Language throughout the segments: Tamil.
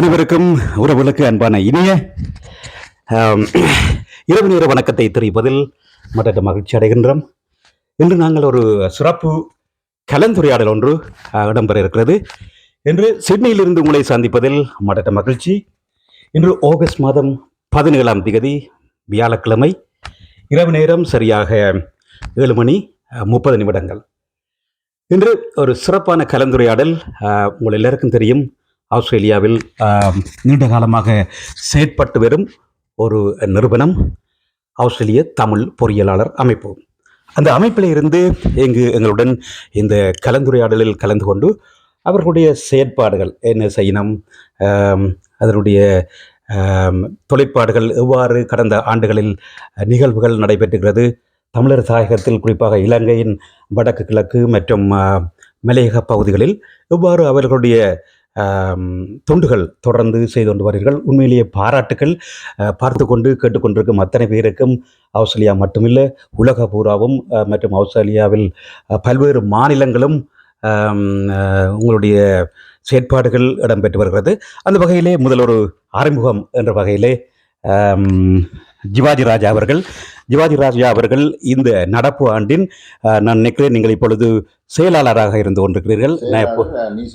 அனைவருக்கும் உறவுகளுக்கு அன்பான இனிய இரவு நேர வணக்கத்தை தெரிவிப்பதில் மற்ற மகிழ்ச்சி அடைகின்றோம். இன்று நாங்கள் ஒரு சிறப்பு கலந்துரையாடல் ஒன்று இடம்பெற இருக்கிறது. இன்று சிட்னியிலிருந்து உங்களை சந்திப்பதில் மற்ற மகிழ்ச்சி. இன்று ஆகஸ்ட் மாதம் 17ஆம் தேதி வியாழக்கிழமை இரவு நேரம் சரியாக 7:30. இன்று ஒரு சிறப்பான கலந்துரையாடல். உங்கள் எல்லாருக்கும் தெரியும், ஆஸ்திரேலியாவில் நீண்ட காலமாக செயற்பட்டு வரும் ஒரு நிறுவனம் ஆஸ்திரேலிய தமிழ் பொறியியலாளர் அமைப்பு. அந்த அமைப்பில் இருந்து எங்களுடன் இந்த கலந்துரையாடலில் கலந்து கொண்டு அவர்களுடைய செயற்பாடுகள் என்ன செய்யணும், அதனுடைய தொழிற்பாடுகள் எவ்வாறு கடந்த ஆண்டுகளில் நிகழ்வுகள் நடைபெற்றுகிறது, தமிழர் தாயகத்தில் குறிப்பாக இலங்கையின் வடக்கு கிழக்கு மற்றும் மலையக பகுதிகளில் எவ்வாறு அவர்களுடைய தொண்டுகள் தொடர்ந்து செய்து கொண்டு வருகிறீர்கள். உண்மையிலேயே பாராட்டுக்கள். பார்த்து கொண்டு கேட்டுக்கொண்டிருக்கும் அத்தனை பேருக்கும் ஆஸ்திரேலியா மட்டுமில்லை, உலக பூராவும் மற்றும் ஆஸ்திரேலியாவில் பல்வேறு மாநிலங்களும் உங்களுடைய செயற்பாடுகள் இடம்பெற்று வருகிறது. அந்த வகையிலே முதல் ஒரு அறிமுகம் என்ற வகையிலே ஜிவாஜி ராஜா அவர்கள் இந்த நடப்பு ஆண்டின் நான் நினைக்கிறேன் நீங்கள் இப்பொழுது செயலாளராக இருந்து கொண்டிருக்கிறீர்கள். நியூ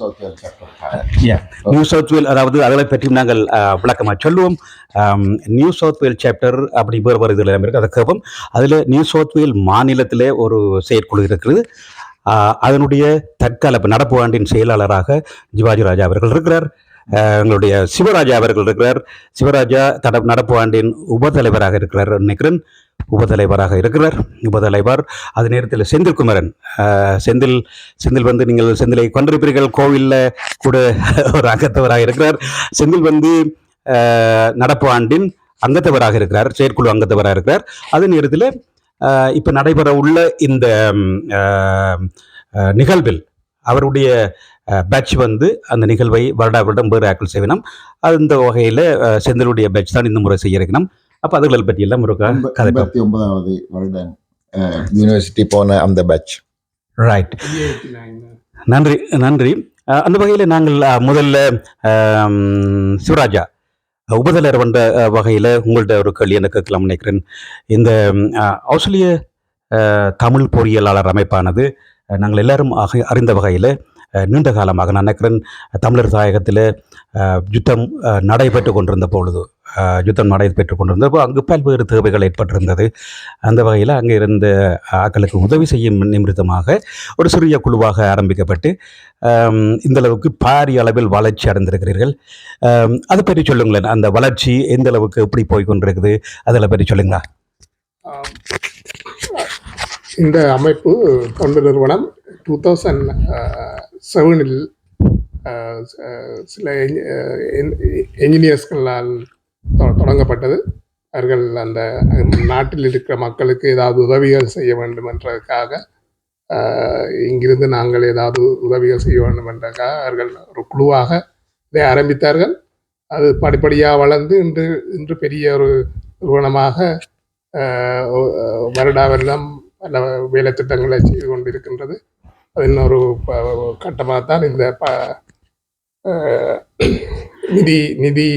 சவுத் வேல், அதாவது அதை பற்றி நாங்கள் விளக்கமாக சொல்லுவோம். நியூ சவுத் வேல் சாப்டர் அப்படி வேறு இதில் இருக்கு, அதை கேட்போம். அதில் நியூ சவுத் வேல் மாநிலத்திலே ஒரு செயற்குழு இருக்கிறது. அதனுடைய தற்கால நடப்பு ஆண்டின் செயலாளராக ஜிவாஜி ராஜா அவர்கள் இருக்கிறார். எங்களுடைய சிவராஜா அவர்கள் இருக்கிறார். சிவராஜா நடப்பு ஆண்டின் உபதலைவராக இருக்கிறார் நினைக்கிறேன். உபதலைவர். அது நேரத்தில் செந்தில்குமரன், செந்தில் வந்து நீங்கள் செந்திலை கொண்டிருப்பீர்கள், கோவிலில் கூட ஒரு அங்கத்தவராக இருக்கிறார். செந்தில் வந்து நடப்பு ஆண்டின் அங்கத்தவராக இருக்கிறார், செயற்குழு அங்கத்தவராக இருக்கிறார். அதே நேரத்தில் இப்போ நடைபெற உள்ள இந்த நிகழ்வில் அவருடைய பேட்ச் வந்து அந்த நிகழ்வை வருடம் வேறு ஆக்கள் செய்யணும். அந்த வகையில் செந்திலுடைய பேட்ச் தான் இந்த முறை செய்ய இருக்கணும். அப்போ அதுகளை பற்றி எல்லாம் ஒரு 89வது வருடம் யூனிவர்சிட்டி போன அந்த பேட்ச். ரைட், நன்றி. அந்த வகையில் நாங்கள் முதல்ல சிவராஜா உபதலைவர் வந்த வகையில் உங்கள்கிட்ட ஒரு கேள்வி எனக்கு கேட்கலாம் நினைக்கிறேன். இந்த ஆஸ்திரேலிய தமிழ் பொறியியலாளர் அமைப்பானது நாங்கள் எல்லாரும் அறிந்த வகையில் நீண்ட காலமாக நான் நினைக்கிறேன் தமிழர் தாயகத்தில் யுத்தம் நடைபெற்று கொண்டிருந்தப்போ அங்கு பல்வேறு தேவைகள் ஏற்பட்டிருந்தது. அந்த வகையில் அங்கே இருந்த ஆக்களுக்கு உதவி செய்யும் நிமித்தமாக ஒரு சிறிய குழுவாக ஆரம்பிக்கப்பட்டு இந்த அளவுக்கு பாரிய அளவில் வளர்ச்சி அடைந்திருக்கிறீர்கள். அதை பற்றி சொல்லுங்களேன். அந்த வளர்ச்சி எந்த அளவுக்கு எப்படி போய்கொண்டிருக்குது, அதில் பற்றி சொல்லுங்களா? இந்த அமைப்பு தொண்டு நிறுவனம் 2007 சில என்ஜினியர்ஸ்களால் தொடங்கப்பட்டது. அவர்கள் அந்த நாட்டில் இருக்கிற மக்களுக்கு ஏதாவது உதவிகள் செய்ய வேண்டும் என்றதுக்காக, இங்கிருந்து நாங்கள் ஏதாவது உதவிகள் செய்ய வேண்டும் என்றதுக்காக அவர்கள் ஒரு குழுவாக இதை ஆரம்பித்தார்கள். அது படிப்படியாக வளர்ந்து இன்று பெரிய ஒரு நிறுவனமாக வருடம் பல வேலை திட்டங்களை செய்து கொண்டிருக்கின்றது. அது இன்னொரு கட்டமாகத்தான் இந்த நிதி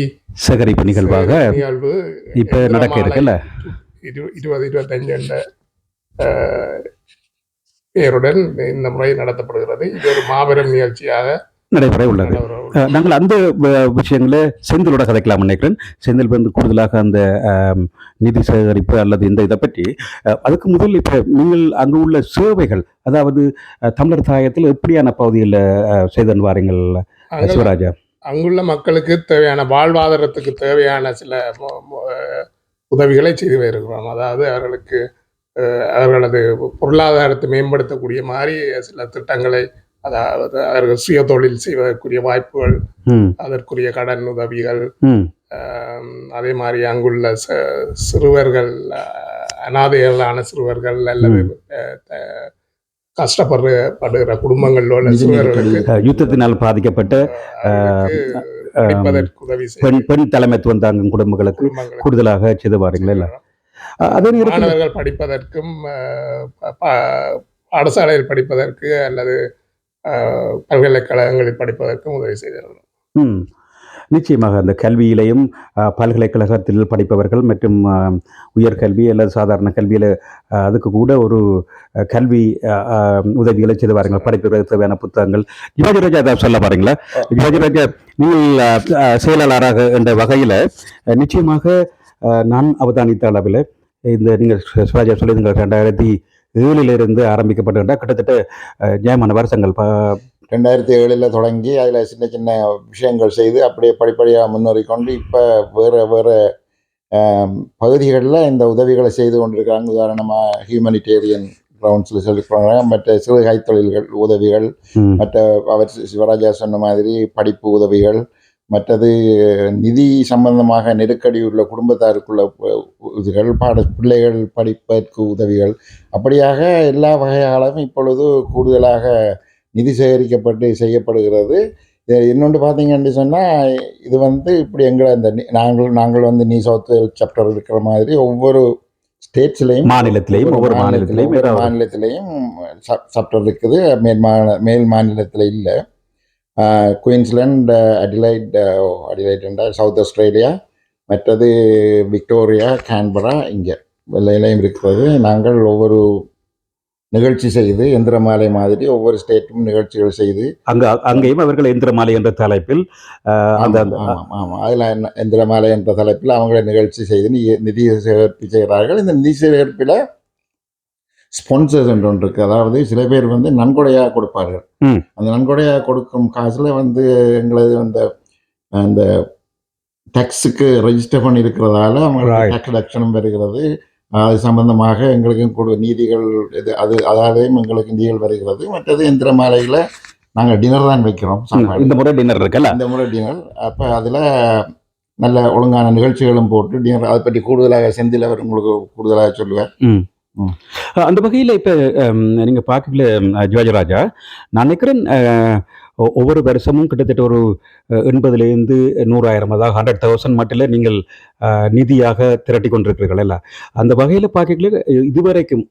சேகரிப்பு நிகழ்வு இப்போ நடக்க இருக்குல்ல. 20-25 என்ற பெயருடன் இந்த முறை நடத்தப்படுகிறது. இது ஒரு மாபெரும் நிகழ்ச்சியாக நடைபெற உள்ளது. நாங்கள் அந்த விஷயங்களை செந்திலோட கதைக்கலாம் நினைக்கிறேன். செந்தில் வந்து கூடுதலாக அந்த நிதி சேகரிப்பு அல்லது இந்த இதை பற்றி அதுக்கு முதல் இப்போ நீங்கள் அங்கு உள்ள சேவைகள், அதாவது தமிழர் தாயத்தில் எப்படியான பகுதியில் செய்து வாரீங்கள் சிவராஜா? அங்குள்ள மக்களுக்கு தேவையான வாழ்வாதாரத்துக்கு தேவையான சில உதவிகளை செய்து வருகிறோம். அதாவது அவர்களது பொருளாதாரத்தை மேம்படுத்தக்கூடிய மாதிரி சில திட்டங்களை, அதாவது அவர்கள் சுய தொழில் செய்வதற்குரிய வாய்ப்புகள், அதற்குரிய கடன் உதவிகள், அதே மாதிரி அங்குள்ள சிறுவர்கள், அனாதைகளான சிறுவர்கள் அல்லது கஷ்டப்படுகிற குடும்பங்களோட சிறுவர்களுக்கு யுத்தத்தினால் பாதிக்கப்பட்ட உதவி பெண் தலைமைத்துவம் தாங்கும் குடும்பங்களுக்கு கூடுதலாக செய்து வாரீங்களா? மாணவர்கள் படிப்பதற்கும் பாடசாலையில் படிப்பதற்கு அல்லது பல்கலைக்கழகங்களில் படிப்பதற்கும் உதவி செய்திருக்கிறோம். நிச்சயமாக அந்த கல்வியிலையும் பல்கலைக்கழகத்தில் படிப்பவர்கள் மற்றும் உயர்கல்வி அல்லது சாதாரண கல்வியில் அதுக்கு கூட ஒரு கல்வி உதவிகளை செய்து பாருங்கள், படிப்பதற்கு தேவையான புத்தகங்கள். யுவஜராஜா அதை சொல்ல பாருங்களா? யுவஜராஜா, நீங்கள் செயலாளராக என்ற வகையில் நிச்சயமாக நான் அவதானித்த அளவில் இந்த நீங்கள் சிவாஜா சொல்லியிருந்த 2007 ஆரம்பிக்கப்பட்ட கிட்டத்தட்ட நியாயமான வருஷங்கள் 2007 தொடங்கி அதில் சின்ன சின்ன விஷயங்கள் செய்து அப்படியே படிப்படியாக முன்னேறி கொண்டு இப்போ வேறு பகுதிகளில் இந்த உதவிகளை செய்து கொண்டிருக்கிறாங்க. உதாரணமாக ஹியூமனிடேரியன் கிரவுண்ட்ஸில் சொல்லியிருக்கிறாங்க, மற்ற சிறு கைத்தொழில்கள் உதவிகள், மற்ற அவர் சிவராஜா சொன்ன மாதிரி படிப்பு உதவிகள், மற்றது நிதி சம்பந்தமாக நெருக்கடி உள்ள குடும்பத்தாருக்குள்ள உதவிகள், பிள்ளைகள் படிப்பதற்கு உதவிகள், அப்படியாக எல்லா வகையாலும் இப்பொழுது கூடுதலாக நிதி சேகரிக்கப்பட்டு செய்யப்படுகிறது. இன்னொன்று பார்த்தீங்கன்னு சொன்னால், இது இப்படி எங்களை இந்த நாங்கள் நியூ சவுத் வேல்ஸ் சாப்டர் இருக்கிற மாதிரி ஒவ்வொரு ஸ்டேட்ஸ்லேயும் ஒவ்வொரு மாநிலத்திலையும் சாப்டர் இருக்குது. மேல் மாநிலத்தில் இல்லை. குயின்ஸ்லாண்ட், அடிலைட் சவுத் ஆஸ்திரேலியா, மற்றது விக்டோரியா, கேன்பரா, இங்கே வெள்ளையிலையும் இருக்கிறது. நாங்கள் ஒவ்வொரு நிகழ்ச்சி செய்து எந்திரமாலை மாதிரி ஒவ்வொரு ஸ்டேட்டும் நிகழ்ச்சிகள் செய்து அங்கேயும் அவர்கள் எந்திரமாலை என்ற தலைப்பில் அதில் எந்திரமாலை என்ற தலைப்பில் அவங்கள நிகழ்ச்சி செய்து நிதி சேகரிப்பு செய்கிறார்கள். இந்த நிதி சேகரிப்பில் ஸ்பான்சர்ஸ் என்று ஒன்று இருக்குது. அதாவது சில பேர் நன்கொடையாக கொடுப்பார்கள். அந்த நன்கொடையாக கொடுக்கும் காசில் எங்களது அந்த டேக்ஸுக்கு ரெஜிஸ்டர் பண்ணியிருக்கிறதால அவங்களுக்கு டேக்ஸ் டிடக்ஷனும் வருகிறது. அது சம்பந்தமாக எங்களுக்கு நீதிகள் அதாலையும் எங்களுக்கு நிதிகள் வருகிறது. மற்றது எந்திர மாலையில் நாங்கள் டின்னர் தான் வைக்கிறோம். இந்த முறை டின்னர் இருக்குல்ல? இந்த முறை டின்னர். அப்போ அதில் நல்ல ஒழுங்கான நிகழ்ச்சிகளும் போட்டு டின்னர் அதை பற்றி கூடுதலாக செந்தில் அவர் உங்களுக்கு கூடுதலாக சொல்லுவார். அந்த வகையில் இப்போ நீங்கள் பார்க்கல ஜிவாஜராஜா, நான் நினைக்கிறேன் ஒவ்வொரு வருஷமும் கிட்டத்தட்ட ஒரு 80,000 100,000, அதாவது 100,000 மட்டும் நீங்கள் நிதியாக திரட்டி கொண்டிருக்கிறீர்கள் எல்லாம். அந்த வகையில் பார்க்கல இதுவரைக்கும்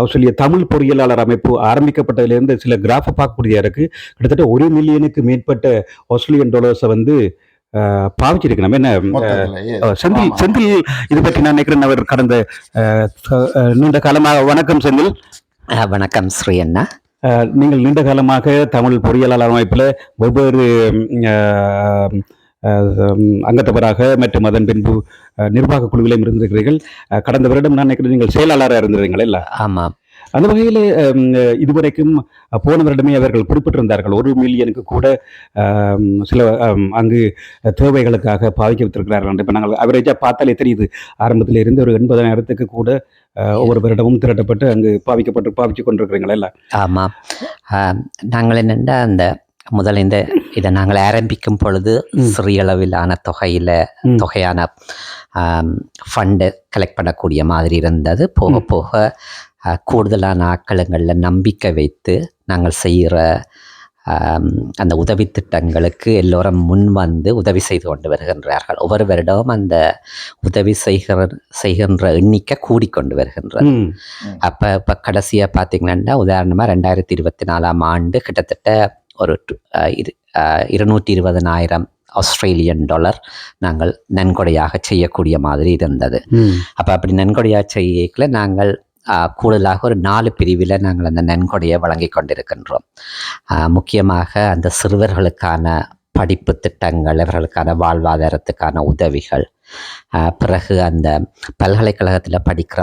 ஆஸ்திரேலிய தமிழ் பொறியியலாளர் அமைப்பு ஆரம்பிக்கப்பட்டதிலிருந்து சில கிராஃபை பார்க்கக்கூடியதாக இருக்குது. கிட்டத்தட்ட 1 மில்லியனுக்கு மேற்பட்ட ஆஸ்திரேலியன் டாலர்ஸை பாவிச்சிருக்கணும். என்ன செந்தில் இதை பற்றி நான் நினைக்கிறேன் அவர் கடந்த நீண்ட காலமாக. வணக்கம் செந்தில். வணக்கம் ஸ்ரீ அண்ணா. நீங்கள் நீண்ட காலமாக தமிழ் பொறியியலாளர் அமைப்பில் வெவ்வேறு அங்கத்தவராக மற்றும் அதன் பின்பு நிர்வாக குழுவிலும் இருந்திருக்கிறீர்கள். கடந்த வருடம் நான் நினைக்கிறேன் நீங்கள் செயலாளராக இருந்திருக்கீங்களா? இல்லை? ஆமாம். அந்த வகையில் இதுவரைக்கும் போன வருடமே அவர்கள் குறிப்பிட்டிருந்தார்கள் 1 மில்லியனுக்கு கூட சில அங்கு தேவைகளுக்காக பாதிக்கப்பட்டிருக்கிறார்கள். இப்போ நாங்கள் அவரேஜாக பார்த்தாலே தெரியுது, ஆரம்பத்தில் இருந்து ஒரு 80,000 கூட ஒவ்வொரு வருடமும் திரட்டப்பட்டு அங்கு பாவிச்சு கொண்டிருக்கிறீங்களா? இல்லை? ஆமாம். நாங்கள் என்னென்னா அந்த முதல் இதை நாங்கள் ஆரம்பிக்கும் பொழுது சிறியளவிலான தொகையான ஃபண்டு கலெக்ட் பண்ணக்கூடிய மாதிரி இருந்தது. போக போக கூடுதலான ஆட்களங்களில் நம்பிக்கை வைத்து நாங்கள் செய்கிற அந்த உதவி திட்டங்களுக்கு எல்லோரும் முன் உதவி செய்து கொண்டு வருகின்றார்கள். ஒவ்வொரு வருடமும் அந்த உதவி செய்கின்ற எண்ணிக்கை கூடிக்கொண்டு வருகின்றது. இப்போ கடைசியாக பார்த்திங்கன்னா உதாரணமாக 2024 கிட்டத்தட்ட ஒரு 220,000 ஆஸ்திரேலியன் டாலர் நாங்கள் நன்கொடையாக செய்யக்கூடிய மாதிரி இருந்தது. அப்போ அப்படி நன்கொடையாக செய்யல நாங்கள் கூடுதலாக ஒரு 4 பிரிவில் நாங்கள் அந்த நன்கொடையை வழங்கி கொண்டிருக்கின்றோம். முக்கியமாக அந்த சிறுவர்களுக்கான படிப்பு திட்டங்கள், அவர்களுக்கான வாழ்வாதாரத்துக்கான உதவிகள், பிறகு அந்த பல்கலைக்கழகத்தில் படிக்கிற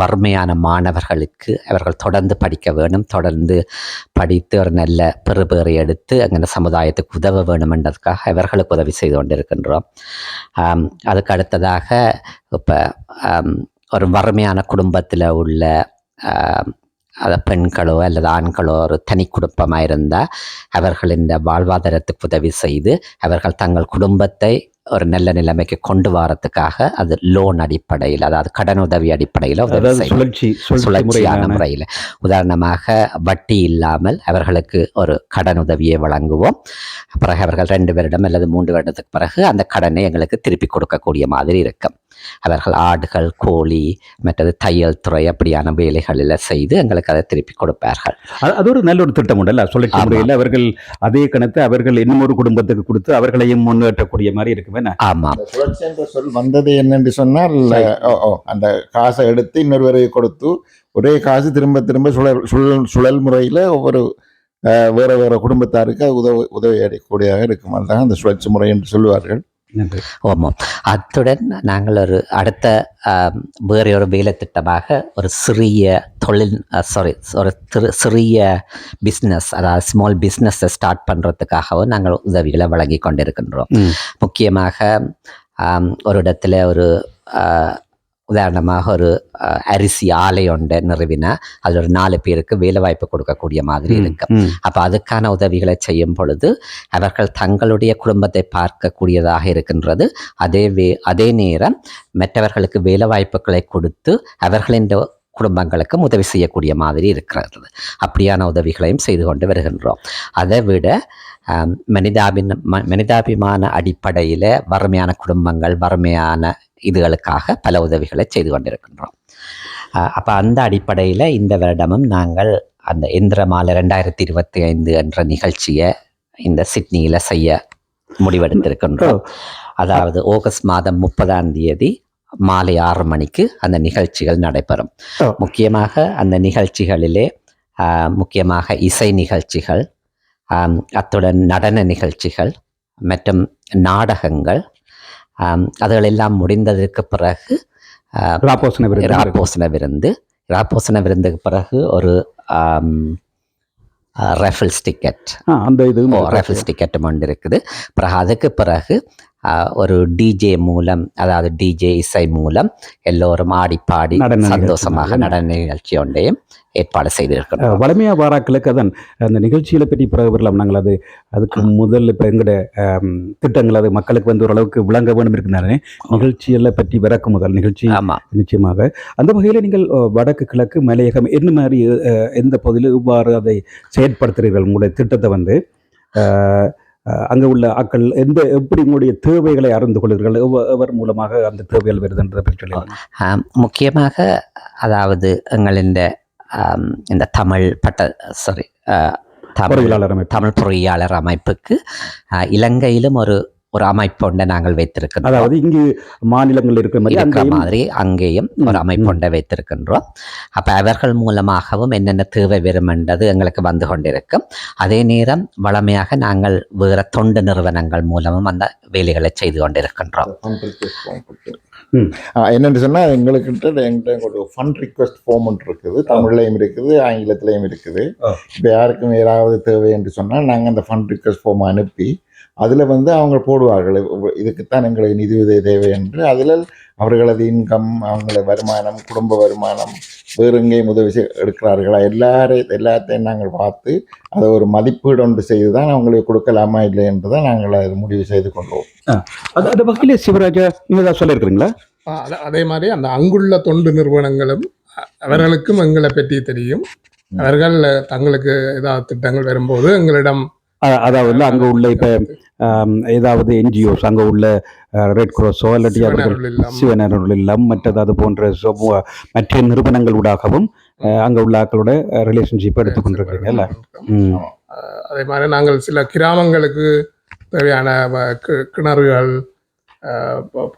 வறுமையான மாணவர்களுக்கு அவர்கள் தொடர்ந்து படிக்க வேணும், தொடர்ந்து படித்து ஒரு நல்ல பெறுபேறை எடுத்து அங்கே சமுதாயத்துக்கு உதவ வேணுமென்றதுக்காக அவர்களுக்கு உதவி செய்து கொண்டிருக்கின்றோம். அதுக்கு அடுத்ததாக இப்போ ஒரு வறுமையான குடும்பத்தில் உள்ள பெண்களோ அல்லது ஆண்களோ ஒரு தனி குடும்பமாக இருந்தால் அவர்கள் இந்த வாழ்வாதாரத்துக்கு உதவி செய்து அவர்கள் தங்கள் குடும்பத்தை ஒரு நல்ல நிலைமைக்கு கொண்டு வரத்துக்காக அது லோன் அடிப்படையில், அதாவது கடன் உதவி அடிப்படையில் சுழற்சியான முறையில், உதாரணமாக வட்டி இல்லாமல் அவர்களுக்கு ஒரு கடன் உதவியை வழங்குவோம். பிறகு அவர்கள் 2 வருடம் அல்லது 3 வருடத்துக்கு பிறகு அந்த கடனை எங்களுக்கு திருப்பி கொடுக்கக்கூடிய மாதிரி இருக்கும். அவர்கள் ஆடுகள், கோழி, மற்றது தையல் துறை அப்படியான வேலைகளில் செய்து எங்களுக்கு அதை திருப்பி கொடுப்பார்கள். அது ஒரு நல்ல ஒரு திட்டம் உண்டல்ல, சுழற்சி முறையில் அவர்கள் அதே கணத்தை அவர்கள் இன்னும் ஒரு குடும்பத்துக்கு கொடுத்து அவர்களையும் முன்னேற்றக்கூடிய மாதிரி இருக்குமே. ஆமாம். சுழற்சி என்ற சொல் வந்தது என்னென்று சொன்னால், அந்த காசை எடுத்து இன்னொருவரை கொடுத்து ஒரே காசு திரும்ப திரும்ப சுழல் முறையில் ஒவ்வொரு வேற வேற குடும்பத்தாருக்கு உதவி அடையக்கூடியதாக இருக்கும். அதுதான் அந்த சுழற்சி முறை என்று சொல்லுவார்கள். ஆமாம். அத்துடன் நாங்கள் ஒரு அடுத்த வேறு ஒரு வேலை திட்டமாக ஒரு சிறிய தொழில் சிறிய பிஸ்னஸ், அதாவது ஸ்மால் பிஸ்னஸை ஸ்டார்ட் பண்ணுறதுக்காகவும் நாங்கள் உதவிகளை வழங்கி கொண்டிருக்கின்றோம். முக்கியமாக ஒரு இடத்துல ஒரு உதாரணமாக ஒரு அரிசி ஆலை ஒன்றை நிறுவினா அதில் ஒரு 4 பேருக்கு வேலை வாய்ப்பு கொடுக்கக்கூடிய மாதிரி இருக்கும். அப்போ அதுக்கான உதவிகளை செய்யும் பொழுது அவர்கள் தங்களுடைய குடும்பத்தை பார்க்கக்கூடியதாக இருக்கின்றது. அதே நேரம் மற்றவர்களுக்கு வேலை வாய்ப்புகளை கொடுத்து அவர்களின் குடும்பங்களுக்கும் உதவி செய்யக்கூடிய மாதிரி இருக்கிறது. அப்படியான உதவிகளையும் செய்து கொண்டு வருகின்றோம். அதை விட மனிதாபிமான அடிப்படையில் வறுமையான குடும்பங்கள், வறுமையான இதுகளுக்காக பல உதவிகளை செய்து கொண்டிருக்கின்றோம். அப்போ அந்த அடிப்படையில் இந்த வருடமும் நாங்கள் அந்த எந்திரமாலை 2025 என்ற நிகழ்ச்சியை இந்த சிட்னியில் செய்ய முடிவெடுத்திருக்கின்றோம். அதாவது ஆகஸ்ட் மாதம் 30ஆம் தேதி மாலை 6 மணிக்கு அந்த நிகழ்ச்சிகள் நடைபெறும். முக்கியமாக அந்த நிகழ்ச்சிகளிலே முக்கியமாக இசை நிகழ்ச்சிகள், அத்துடன் நடன நிகழ்ச்சிகள் மற்றும் நாடகங்கள், அதுகளெல்லாம் முடிந்ததற்கு பிறகு ராப்போசன விருந்துக்கு பிறகு ஒரு ரெஃபில்ஸ் டிக்கெட், அந்த இது ரெஃபில்ஸ் டிக்கெட்டும் ஒன்று இருக்குது. பிறகு அதுக்கு பிறகு ஒரு டிஜே மூலம், அதாவது டிஜே இசை மூலம் எல்லோரும் ஆடி பாடி சந்தோஷமாக நடன நிகழ்ச்சி ஒன்றையும் ஏற்பாடு செய்திருக்கிறோம். வளமையா வாராக்களுக்கு அதான் அந்த நிகழ்ச்சிகளை பற்றி பிறகு வரலாம். நாங்கள் அதுக்கு முதல் இப்போ எங்களுடைய திட்டங்கள் அது மக்களுக்கு வந்து ஓரளவுக்கு விளங்க வேண்டும் இருக்கிறாரே நிகழ்ச்சிகளை பற்றி விறக்கு முதல் நிகழ்ச்சி. நிச்சயமாக அந்த வகையில் நீங்கள் வடக்கு கிழக்கு மலையகம் என்ன மாதிரி எந்த பகுதியில் இவ்வாறு அதை செயற்படுத்துகிறீர்கள்? உங்களுடைய திட்டத்தை வந்து அங்கே உள்ள ஆக்கள் எப்படி உங்களுடைய தேவைகளை அறிந்து கொள்கிறீர்கள்? எவர் மூலமாக அந்த தேவைகள் வருதுன்றதை பற்றி சொல்லுங்கள். முக்கியமாக அதாவது எங்கள் இந்த தமிழ் பொறியாளர் அமைப்புக்கு இலங்கையிலும் ஒரு அமைப்பு ஒன்றை நாங்கள் வைத்திருக்கிறோம். அதாவது இங்கு மாநிலங்கள் இருக்கிற மாதிரி அங்கேயும் ஒரு அமைப்பு ஒன்றை வைத்திருக்கின்றோம். அப்போ அவர்கள் மூலமாகவும் என்னென்ன தேவை வரும் என்றது எங்களுக்கு வந்து கொண்டிருக்கும். அதே நேரம் வளமையாக நாங்கள் வேறு தொண்டு நிறுவனங்கள் மூலமும் அந்த வேலைகளை செய்து கொண்டிருக்கின்றோம். என்னென்னு சொன்னால் எங்கள்கிட்ட ஒரு ஃபண்ட் ரிக்வெஸ்ட் ஃபார்ம் ஒன்று இருக்குது. தமிழ்லையும் இருக்குது, ஆங்கிலத்திலையும் இருக்குது. இப்போ யாருக்கும் ஏதாவது தேவை என்று சொன்னால் நாங்கள் அந்த ஃபண்ட் ரிக்வெஸ்ட் ஃபார்ம் அனுப்பி அதில் வந்து அவங்க போடுவார்கள், இதுக்குத்தான் எங்களுக்கு நிதியுதவி தேவை என்று. அதில் அவர்களது இன்கம், அவங்கள வருமானம், குடும்ப வருமானம், வேறு எங்கேயும் உதவி எடுக்கிறார்களா எல்லாத்தையும் நாங்கள் பார்த்து அதை ஒரு மதிப்பீடு ஒன்று செய்து தான் அவங்களுக்கு கொடுக்கலாமா இல்லை என்று தான் நாங்கள் அதை முடிவு செய்து கொள்வோம். அந்த வகையில் சிவராஜா நீங்கள் தான் சொல்லியிருக்கிறீங்களா? அதே மாதிரி அந்த அங்குள்ள தொண்டு நிறுவனங்களும் அவர்களுக்கும் எங்களை பற்றி தெரியும். அவர்கள் தங்களுக்கு ஏதாவது திட்டங்கள் வரும்போது எங்களிடம், அதாவது அங்கே உள்ள இப்போ ஏதாவது என்ஜிஓஸ், அங்கே உள்ள ரெட் கிராஸோ இல்லாட்டி சிவனருள் இல்லம் மற்றது அது போன்ற மற்ற நிறுவனங்கள் ஊடாகவும் அங்கே உள்ள ஆக்களோட ரிலேஷன்ஷிப் எடுத்துக்கொண்டிருக்கிறீங்கல்ல. அதே மாதிரி நாங்கள் சில கிராமங்களுக்கு தேவையான கிணறுகள்,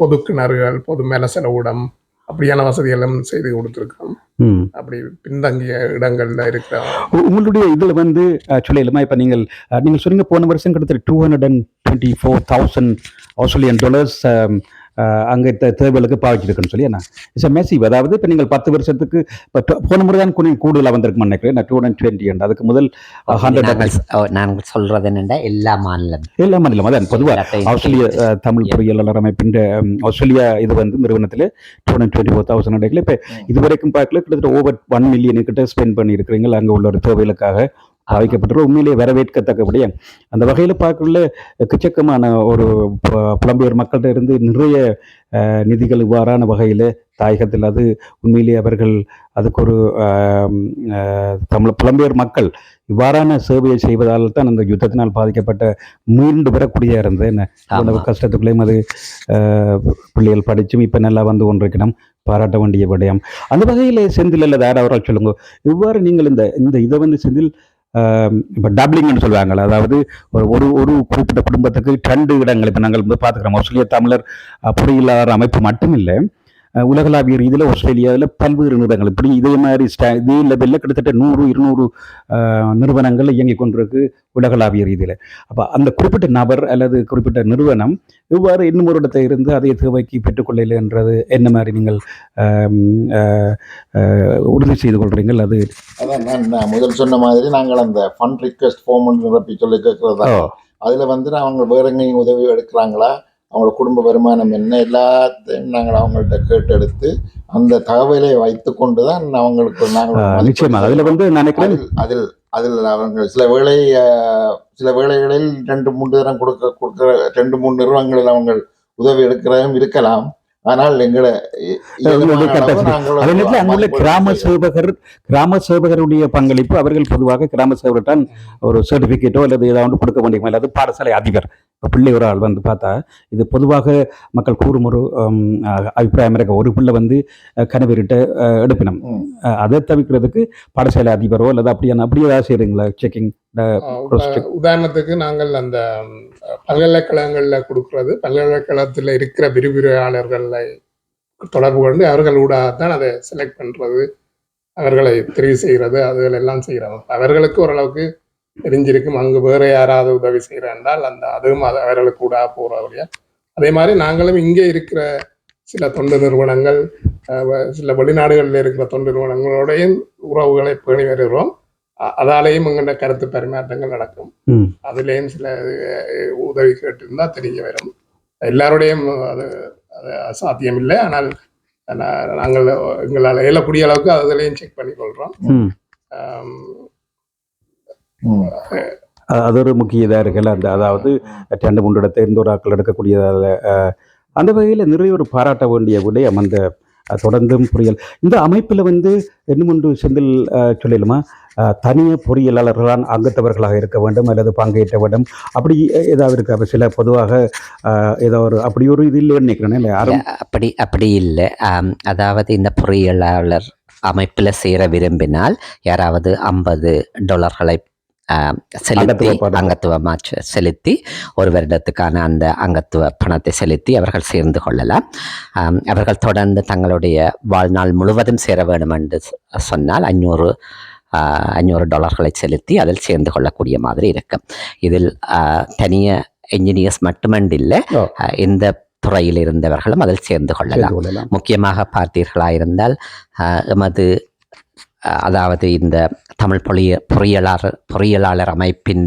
பொது கிணறுகள், பொது மேலசலூடம் அப்படியான வசதிகளும் செய்து கொடுத்துருக்கோம். அப்படி பின்தங்கிய இடங்கள்ல இருக்கிறோம். உங்களுடைய இதுல வந்து சொல்லிடலாமா? இப்ப நீங்கள் சொன்னீங்க போன வருஷம் கிட்டத்தட்ட $224,000 ஆஸ்திரேலியன் டாலர்ஸ் அங்கே தேவைகளுக்கு பாவிச்சிருக்குன்னு சொல்லி என்ன இட்ஸ் மெசிவ். அதாவது இப்போ நீங்கள் 10 வருஷத்துக்கு இப்போ போன முறை தான் கொஞ்சம் கூடுதலாக வந்திருக்கு நினைக்கிறேன். நான் 220 அதுக்கு முதல் 100. நாங்கள் சொல்றது என்னென்னா எல்லா மாநிலம் அதான் பொதுவாக ஆஸ்திரேலிய தமிழ் பொறியியலாளர் அமைப்பின் ஆஸ்திரேலியா இது வந்து நிறுவனத்தில் 224,000 கிடைக்கல. இப்போ இது வரைக்கும் பார்க்கல கிட்டத்தட்ட over $1 million கிட்ட ஸ்பெண்ட் பண்ணியிருக்கிறீங்க அங்கே உள்ள ஒரு தேவைகளுக்காக பாவிக்கப்பட்டுள்ள உண்மையிலேயே வரவேற்கத்தக்கபடியே அந்த வகையில் பார்க்கல எக்கச்சக்கமான ஒரு புலம்பெயர் மக்கள்கிட்ட இருந்து நிறைய நிதிகள் இவ்வாறான வகையில் தாயகத்தில் அது உண்மையிலேயே அவர்கள் அதுக்கு ஒரு புலம்பெயர் மக்கள் இவ்வாறான சேவையை செய்வதால் தான் அந்த யுத்தத்தினால் பாதிக்கப்பட்ட மீண்டு வரக்கூடிய இருந்தது என்ன உணவு கஷ்டத்துக்குள்ளேயும் அது பிள்ளைகள் படிச்சும் இப்போ நல்லா வந்து கொண்டிருக்கணும் பாராட்ட வேண்டிய விடயம். அந்த வகையில் செந்தில் அல்லது யார் அவரால் சொல்லுங்க இவ்வாறு நீங்கள் இந்த இதை வந்து செந்தில் இப்போ டப்ளிங்னு சொல்லுவாங்களா, அதாவது ஒரு குறிப்பிட்ட குடும்பத்துக்கு 2 இடங்கள் இப்போ நாங்கள் வந்து பார்த்துக்கிறோம். ஆஸ்திரேலிய தமிழர் பொறியியலாளர் அமைப்பு மட்டும் இல்லை, உலகளாவிய ரீதியில் ஆஸ்திரேலியாவில் பல்வேறு நிறுவனங்கள் இப்படி இதே மாதிரி இதே லெவலில் கிட்டத்தட்ட 100-200 நிறுவனங்கள் இயங்கி கொண்டிருக்கு உலகளாவிய ரீதியில். அப்போ அந்த குறிப்பிட்ட நபர் அல்லது குறிப்பிட்ட நிறுவனம் இவ்வாறு இன்னும் ஒரு இடத்தை இருந்து அதை தேவைக்கு பெற்றுக்கொள்ளலை என்றது என்ன மாதிரி நீங்கள் உறுதி செய்து கொள்றீங்கள்? அது அதான் நான் முதல் சொன்ன மாதிரி நாங்கள் அந்த ஃபண்ட் ரிக்வெஸ்ட் ஃபார்ம் நிரப்பி சொல்லி கேட்கறதா, அதில் வந்து அவங்க வேற எங்கேயும் உதவி எடுக்கிறாங்களா, அவங்களோட குடும்ப வருமானம் என்ன, எல்லாத்தையும் நாங்கள் அவங்கள்ட்ட கேட்டெடுத்து அந்த தகவலை வைத்து கொண்டு தான் அவங்களுக்கு நாங்கள் நிச்சயமாக அதில் வந்து நினைக்கிறேன் அதில் அவங்க சில வேளைகளில் 2-3 தரம் கொடுக்குற 2-3 நிறுவனங்களில் அவங்க உதவி எடுக்கிறதும் இருக்கலாம். ஆனால் எங்களை கிராம சேவகருடைய பங்களிப்பு அவர்கள் பொதுவாக கிராம சேவகர்தான் ஒரு சர்டிபிகேட்டோ அல்லது ஏதாவது கொடுக்க வேண்டிய அல்லது பாடசாலை அதிபர் பிள்ளை ஒரு ஆள் வந்து பார்த்தா இது பொதுவாக மக்கள் கூறும் ஒரு அபிப்பிராயம் இருக்க ஒரு பிள்ளை வந்து கனவீரிட்ட எடுப்பினம் அதை தவிர்க்கிறதுக்கு பாடசாலை அதிபரோ அல்லது அப்படி ஏதாவது செய்றீங்களா செக்கிங்? உதாரணத்துக்கு நாங்கள் அந்த பல்கலைக்கழகங்களில் கொடுக்கறது, பல்கலைக்கழகத்தில் இருக்கிற விரிவுரையாளர்களை தொடர்பு கொண்டு அவர்கள் ஊடாகத்தான் அதை செலக்ட் பண்ணுறது, அவர்களை தெரிவு செய்கிறது, அதுகள் எல்லாம் செய்கிறோம். அவர்களுக்கு ஓரளவுக்கு தெரிஞ்சிருக்கும் அங்கு வேறு யாராவது உதவி செய்கிறாண்டால் அதுவும் அவர்களுக்கு கூட போகிறவரையா. அதே மாதிரி நாங்களும் இங்கே இருக்கிற சில தொண்டு நிறுவனங்கள், சில வெளிநாடுகளில் இருக்கிற தொண்டு நிறுவனங்களோடையும் உறவுகளை பேணி வருகிறோம். அதாலேயும் எங்கள்ட கருத்து பரிமாற்றங்கள் நடக்கும். அதுலேயும் சில உதவி கேட்டிருந்தா தெரிய வரும். எல்லாரோடையும் அது சாத்தியம் இல்லை, ஆனால் நாங்கள் எங்களால் இயலக்கூடிய அளவுக்கு அதுலேயும் செக் பண்ணிக்கொள்கிறோம். அது ஒரு முக்கிய இதாக இருக்குல்ல, அதாவது 2-3 இடத்தை எந்த ஒரு ஆக்கள் எடுக்கக்கூடியதால் அந்த வகையில் நிறைய ஒரு பாராட்ட வேண்டிய விடயம் அந்த தொடர்ந்தும் பொறியியல் இந்த அமைப்பில் வந்து இன்னும் ஒன்று செந்தில் சொல்லிடுமா, தனிய பொறியியலாளர்களால் அங்கத்தவர்களாக இருக்க வேண்டும் அல்லது பங்கேற்ற வேண்டும் அப்படி ஏதாவது இருக்கு? அப்போ சில பொதுவாக ஏதோ ஒரு அப்படி ஒரு இது இல்லைன்னு நினைக்கிறேன். இல்லை யாரும் அப்படி இல்லை. அதாவது இந்த பொறியியலாளர் அமைப்பில் சேர விரும்பினால் யாராவது $50 செலுத்தி அங்கத்துவமாக செலுத்தி ஒரு வருடத்துக்கான அந்த அங்கத்துவ பணத்தை செலுத்தி அவர்கள் சேர்ந்து கொள்ளலாம். அவர்கள் தொடர்ந்து தங்களுடைய வாழ்நாள் முழுவதும் சேர வேண்டும் என்று சொன்னால் $500 செலுத்தி அதில் சேர்ந்து கொள்ளக்கூடிய மாதிரி இருக்கும். இதில் தனிய என்ஜினியர்ஸ் மட்டுமண்டில்லை, இந்த துறையில் இருந்தவர்களும் அதில் சேர்ந்து கொள்ளலாம். முக்கியமாக பார்த்தீர்களாயிருந்தால் எமது அதாவது இந்த தமிழ் பொறியியலாளர் அமைப்பின்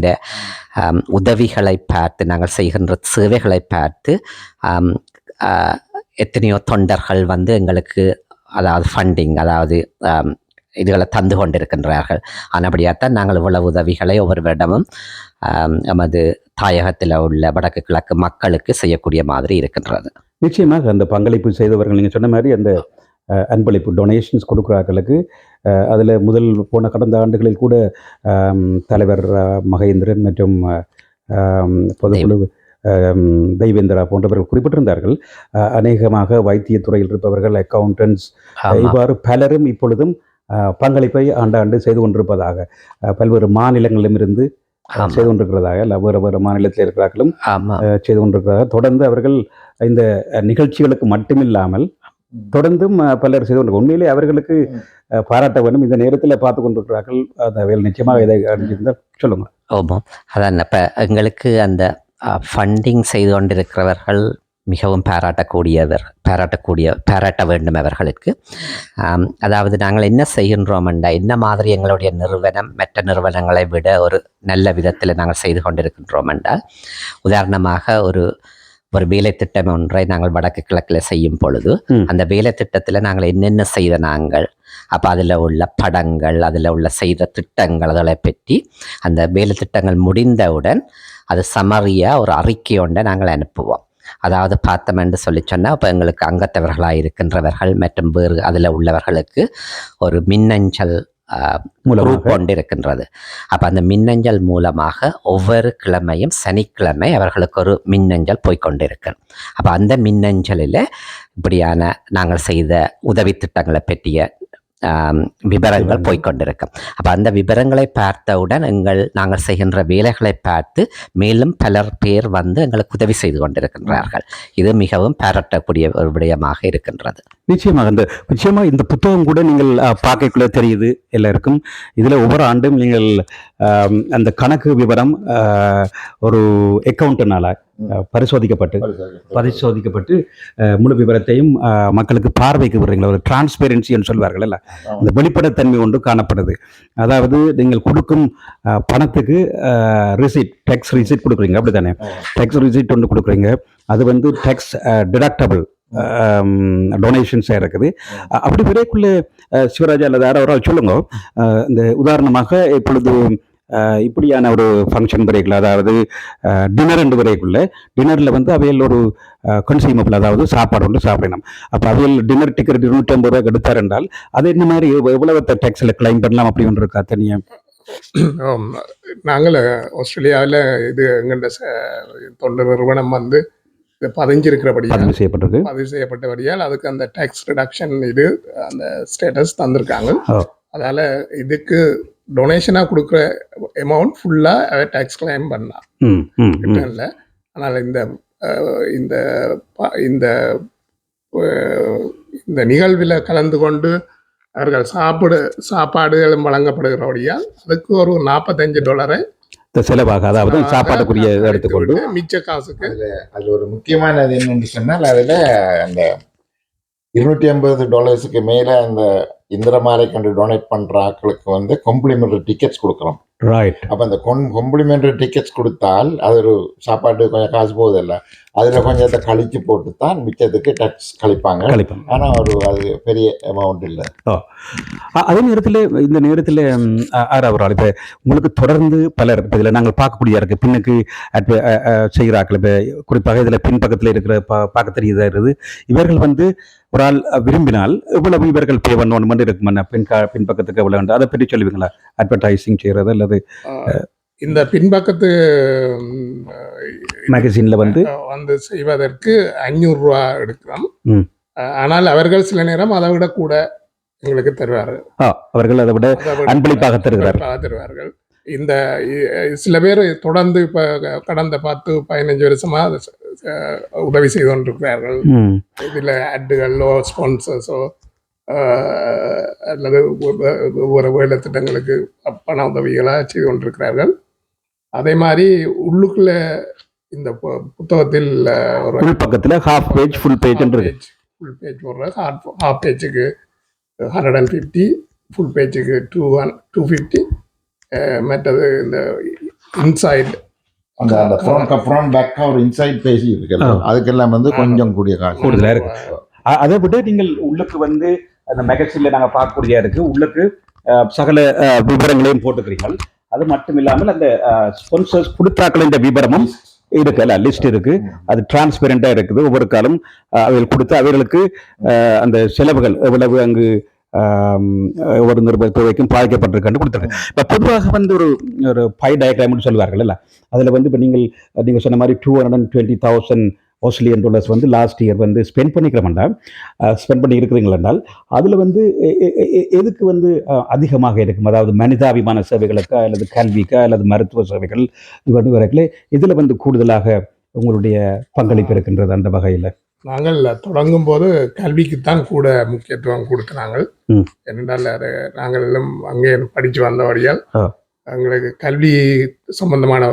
உதவிகளை பார்த்து நாங்கள் செய்கின்ற சேவைகளை பார்த்து எத்தனையோ தொண்டர்கள் வந்து எங்களுக்கு அதாவது ஃபண்டிங் அதாவது இதுகளை தந்து கொண்டிருக்கின்றார்கள். ஆனபடியாகத்தான் நாங்கள் இவ்வளவு உதவிகளை ஒவ்வொரு வருடமும் எமது தாயகத்தில் உள்ள வடக்கு கிழக்கு மக்களுக்கு செய்யக்கூடிய மாதிரி இருக்கின்றது. நிச்சயமாக அந்த பங்களிப்பு செய்தவர்கள் நீங்கள் சொன்ன மாதிரி அந்த அன்பளிப்பு டொனேஷன்ஸ் கொடுக்குறார்களுக்கு அதில் போன கடந்த ஆண்டுகளில் கூட தலைவர் மகேந்திரன் மற்றும் பொதுக்குழு தெய்வேந்திரா போன்றவர்கள் குறிப்பிட்டிருந்தார்கள். அநேகமாக வைத்தியத்துறையில் இருப்பவர்கள், அக்கௌண்டன்ட்ஸ், இவ்வாறு பலரும் இப்பொழுதும் பங்களிப்பை ஆண்டாண்டு செய்து கொண்டிருப்பதாக பல்வேறு மாநிலங்களிலும் இருந்து செய்து கொண்டிருக்கிறதாக, இல்லை வேறு மாநிலத்தில் இருக்கிறார்களும் செய்து கொண்டிருக்கிறதாக தொடர்ந்து அவர்கள் இந்த நிகழ்ச்சிகளுக்கு மட்டுமில்லாமல் தொடர்ந்தும் பலர் செய்து கொண்டு உண்மையிலே அவர்களுக்கு பாராட்ட வேண்டும். இந்த நேரத்தில் பார்த்து கொண்டிருக்கிறார்கள் அந்த வேலை நிச்சயமாக இதை அறிஞ்சிருந்தால் சொல்லுங்க. ஆமாம், அதான் இப்போ எங்களுக்கு அந்த ஃபண்டிங் செய்து கொண்டிருக்கிறவர்கள் மிகவும் பாராட்ட வேண்டும் அவர்களுக்கு. அதாவது நாங்கள் என்ன செய்கின்றோம் என்றால் என்ன மாதிரி எங்களுடைய நிறுவனம் மற்ற நிறுவனங்களை விட ஒரு நல்ல விதத்தில் நாங்கள் செய்து கொண்டிருக்கின்றோம் என்றால், உதாரணமாக ஒரு ஒரு வேலை திட்டம் ஒன்றை நாங்கள் வடக்கு கிழக்கில் செய்யும் பொழுது அந்த வேலை திட்டத்தில் நாங்கள் என்னென்ன செய்த நாங்கள் அப்போ அதில் உள்ள படங்கள் அதில் உள்ள செய்த திட்டங்கள் அதனை பற்றி அந்த வேலை திட்டங்கள் முடிந்தவுடன் அது சமரியாக ஒரு அறிக்கை ஒன்றை நாங்கள் அனுப்புவோம். அதாவது பார்த்தோம் என்று சொல்லி சொன்னால் இப்போ எங்களுக்கு அங்கத்தவர்களாக இருக்கின்றவர்கள் மற்றும் வேறு அதில் உள்ளவர்களுக்கு ஒரு மின்னஞ்சல் குரூப் கொண்டு இருக்கின்றது. அப்போ அந்த மின்னஞ்சல் மூலமாக ஒவ்வொரு கிழமையும் சனிக்கிழமை அவர்களுக்கு ஒரு மின்னஞ்சல் போய்கொண்டிருக்கு. அப்போ அந்த மின்னஞ்சலில் இப்படியான நாங்கள் செய்த உதவி திட்டங்களை பற்றிய விவரங்கள் போய்கொண்டிருக்கும். அப்போ அந்த விவரங்களை பார்த்தவுடன் நாங்கள் செய்கின்ற வேலைகளை பார்த்து மேலும் பலர் பேர் வந்து எங்களுக்கு உதவி செய்து கொண்டிருக்கின்றார்கள். இது மிகவும் பாராட்டக்கூடிய ஒரு விடயமாக இருக்கின்றது. நிச்சயமாக இந்த புத்தகம் கூட நீங்கள் பார்க்கக்குள்ள தெரியுது எல்லாருக்கும். இதில் ஒவ்வொரு ஆண்டும் நீங்கள் அந்த கணக்கு விவரம் ஒரு அக்கௌண்டனால பரிசோதிக்கப்பட்டு முழு விவரத்தையும் மக்களுக்கு பார்வைக்கு விடுறீங்களா, ஒரு டிரான்ஸ்பெரன்சின்னு சொல்வார்கள் இல்ல, இந்த வெளிப்படைத்தன்மை ஒன்று காணப்படுது. அதாவது நீங்கள் கொடுக்கும் பணத்துக்கு ரிசிட், டேக்ஸ் ரிசிட் கொடுக்குறீங்க, அப்படித்தானே? டேக்ஸ் ரிசிட் ஒன்று கொடுக்குறீங்க, அது வந்து டேக்ஸ் டிடக்டபிள் டொனேஷன்ஸாக இருக்குது. அப்படி விரைக்குள்ள சிவராஜா அல்லது யாராவது சொல்லுங்க, இந்த உதாரணமாக இப்பொழுது இப்படியான ஒரு ஃபங்க்ஷன் வரைக்குள்ள, அதாவது டின்னர் என்று வரைக்குள்ள, டின்னரில் வந்து அவையில் ஒரு கன்சியூமபிள், அதாவது சாப்பாடு ஒன்று சாப்பிடணும். அப்போ அவையில் டின்னர் டிக்கெட் 250 ரூபாய்க்கு எடுத்தார் என்றால் அது என்ன மாதிரி எவ்வளவு டேக்ஸில் கிளைம் பண்ணலாம் அப்படி ஒன்று இருக்கா தனியாக? நாங்கள் ஆஸ்திரேலியாவில் இது எங்கள்ட தொண்டு நிறுவனம் வந்து பதிவு செய்யப்பட்டபடியால் அதுக்கு அந்த டேக்ஸ் ரிடக்ஷன் இது அந்த ஸ்டேட்டஸ் தந்திருக்காங்க. அதால் இதுக்கு டொனேஷனாக கொடுக்குற அமௌண்ட் ஃபுல்லாக டேக்ஸ் கிளைம் பண்ணலாம் ரிட்டர்னில். ஆனால் இந்த இந்த இந்த நிகழ்வில் கலந்து கொண்டு அவர்கள் சாப்பாடுகளும் வழங்கப்படுகிறபடியால் அதுக்கு ஒரு $45 செலவாக, அதாவது சாப்பாடுக்குரிய எடுத்துக்கொண்டு மிச்ச காசுக்கு. அதில் ஒரு முக்கியமானது என்னென்னு சொன்னால், அதில் அந்த $250 மேலே அந்த இந்திரமாரை கண்டு டொனேட் பண்ணுற ஆட்களுக்கு வந்து காம்ப்ளிமெண்டரி டிக்கெட்ஸ் கொடுக்குறோம். ரைட். அப்போ அந்த காம்ப்ளிமெண்டரி டிக்கெட்ஸ் கொடுத்தால் அது ஒரு சாப்பாடு கொஞ்சம் காசு போகுதில்ல, அதில் கொஞ்சத்தை கழித்து போட்டு தான் மிச்சத்துக்கு டேக்ஸ் கழிப்பாங்க. ஆனால் அது பெரிய அமௌண்ட் இல்லை. அதே நேரத்தில் இந்த நேரத்தில் ஆறாவது இப்போ உங்களுக்கு தொடர்ந்து பலர் இப்போ இதில் நாங்கள் பார்க்கக்கூடிய இருக்குது, பின்னுக்கு செய்கிறார்கள். இப்போ குறிப்பாக இதில் பின்பக்கத்தில் இருக்கிற பார்க்க தெரியுது, இவர்கள் வந்து ஒரு ஆள் விரும்பினால் இவ்வளவு இவர்கள் பே பண்ணணும் இருக்குமா, பின்பக்கத்துக்கு எவ்வளோ வேண்டும், அதை பற்றி சொல்லுவீங்களா? அட்வர்டைசிங் செய்கிறது அல்லது இந்த பின்பக்கத்து மேகசின்ல வந்து செய்வதற்கு $500 எடுக்கிறோம். ஆனால் அவர்கள் சில நேரம் அதை விட கூட எங்களுக்கு தருவார்கள். அவர்கள் அதை விட அன்பளிப்பாக தருவார்கள். இந்த சில பேர் தொடர்ந்து இப்போ கடந்த 10-15 வருஷமா உதவி செய்து கொண்டிருக்கிறார்கள். இதில் ஆட்டுகளோ ஸ்பான்சர்ஸோ அல்லது ஒவ்வொரு வேலை திட்டங்களுக்கு பண உதவிகளாக செய்து கொண்டிருக்கிறார்கள். அதே மாதிரி உள்ளுக்குள்ள இந்த புத்தகத்தில் ஒரு பக்கத்தில் ஹாஃப் பேஜ் ஃபுல் பேஜ் போடுற, ஹாஃப் பேஜுக்கு 150, ஃபுல் பேஜுக்கு 250, மற்றது இந்த இன்சைட் அந்த ஃப்ரண்ட் பேக்காக ஒரு இன்சைட் பேஜ் இருக்கு, அதுக்கெல்லாம் வந்து கொஞ்சம் கூடுதலாக இருக்கு. அதை விட நீங்கள் உள்ளுக்கு வந்து அந்த மேகசின்ல நாங்கள் பார்க்கக்கூடிய இருக்கு, உள்ளுக்கு சகல விவரங்களையும் போட்டுக்கிறீர்கள். அது மட்டும் இல்லாமல் அந்த ஸ்பான்சர்ஸ் கொடுத்தாக்கள் இந்த விவரமும் இருக்குல்ல, லிஸ்ட் இருக்கு, அது டிரான்ஸ்பெரண்டா இருக்குது. ஒவ்வொரு காலம் அவர்கள் கொடுத்து அவர்களுக்கு அந்த செலவுகள் எவ்வளவு அங்கு ஒவ்வொரு நிறுவனத்துறைக்கும் பாதிக்கப்பட்டிருக்கான்னு கொடுத்துருக்கேன். இப்போ பொதுவாக வந்து ஒரு பை டயக்ராம்னு சொல்லுவார்கள் இல்லை, அதில் வந்து இப்போ நீங்கள் சொன்ன மாதிரி $220,000 ஆஸ்திரேலியன் டாலர்ஸ் வந்து லாஸ்ட் இயர் வந்து ஸ்பெண்ட் பண்ணியிருக்கிறீங்களா, அதில் வந்து எதுக்கு வந்து அதிகமாக இருக்கும்? அதாவது மனிதாபிமான சேவைகளுக்கா அல்லது கல்விக்கா அல்லது மருத்துவ சேவைகள் வந்து வரைக்கும் இதில் வந்து கூடுதலாக உங்களுடைய பங்களிப்பு இருக்கின்றது? அந்த வகையில் நாங்கள் தொடங்கும் போது கல்விக்குத்தான் கூட முக்கியத்துவம் கொடுத்தாங்க. ஏனென்றால் நாங்கள் எல்லாம் அங்கே படித்து வந்தபடியால் எங்களுக்கு கல்வி சம்பந்தமான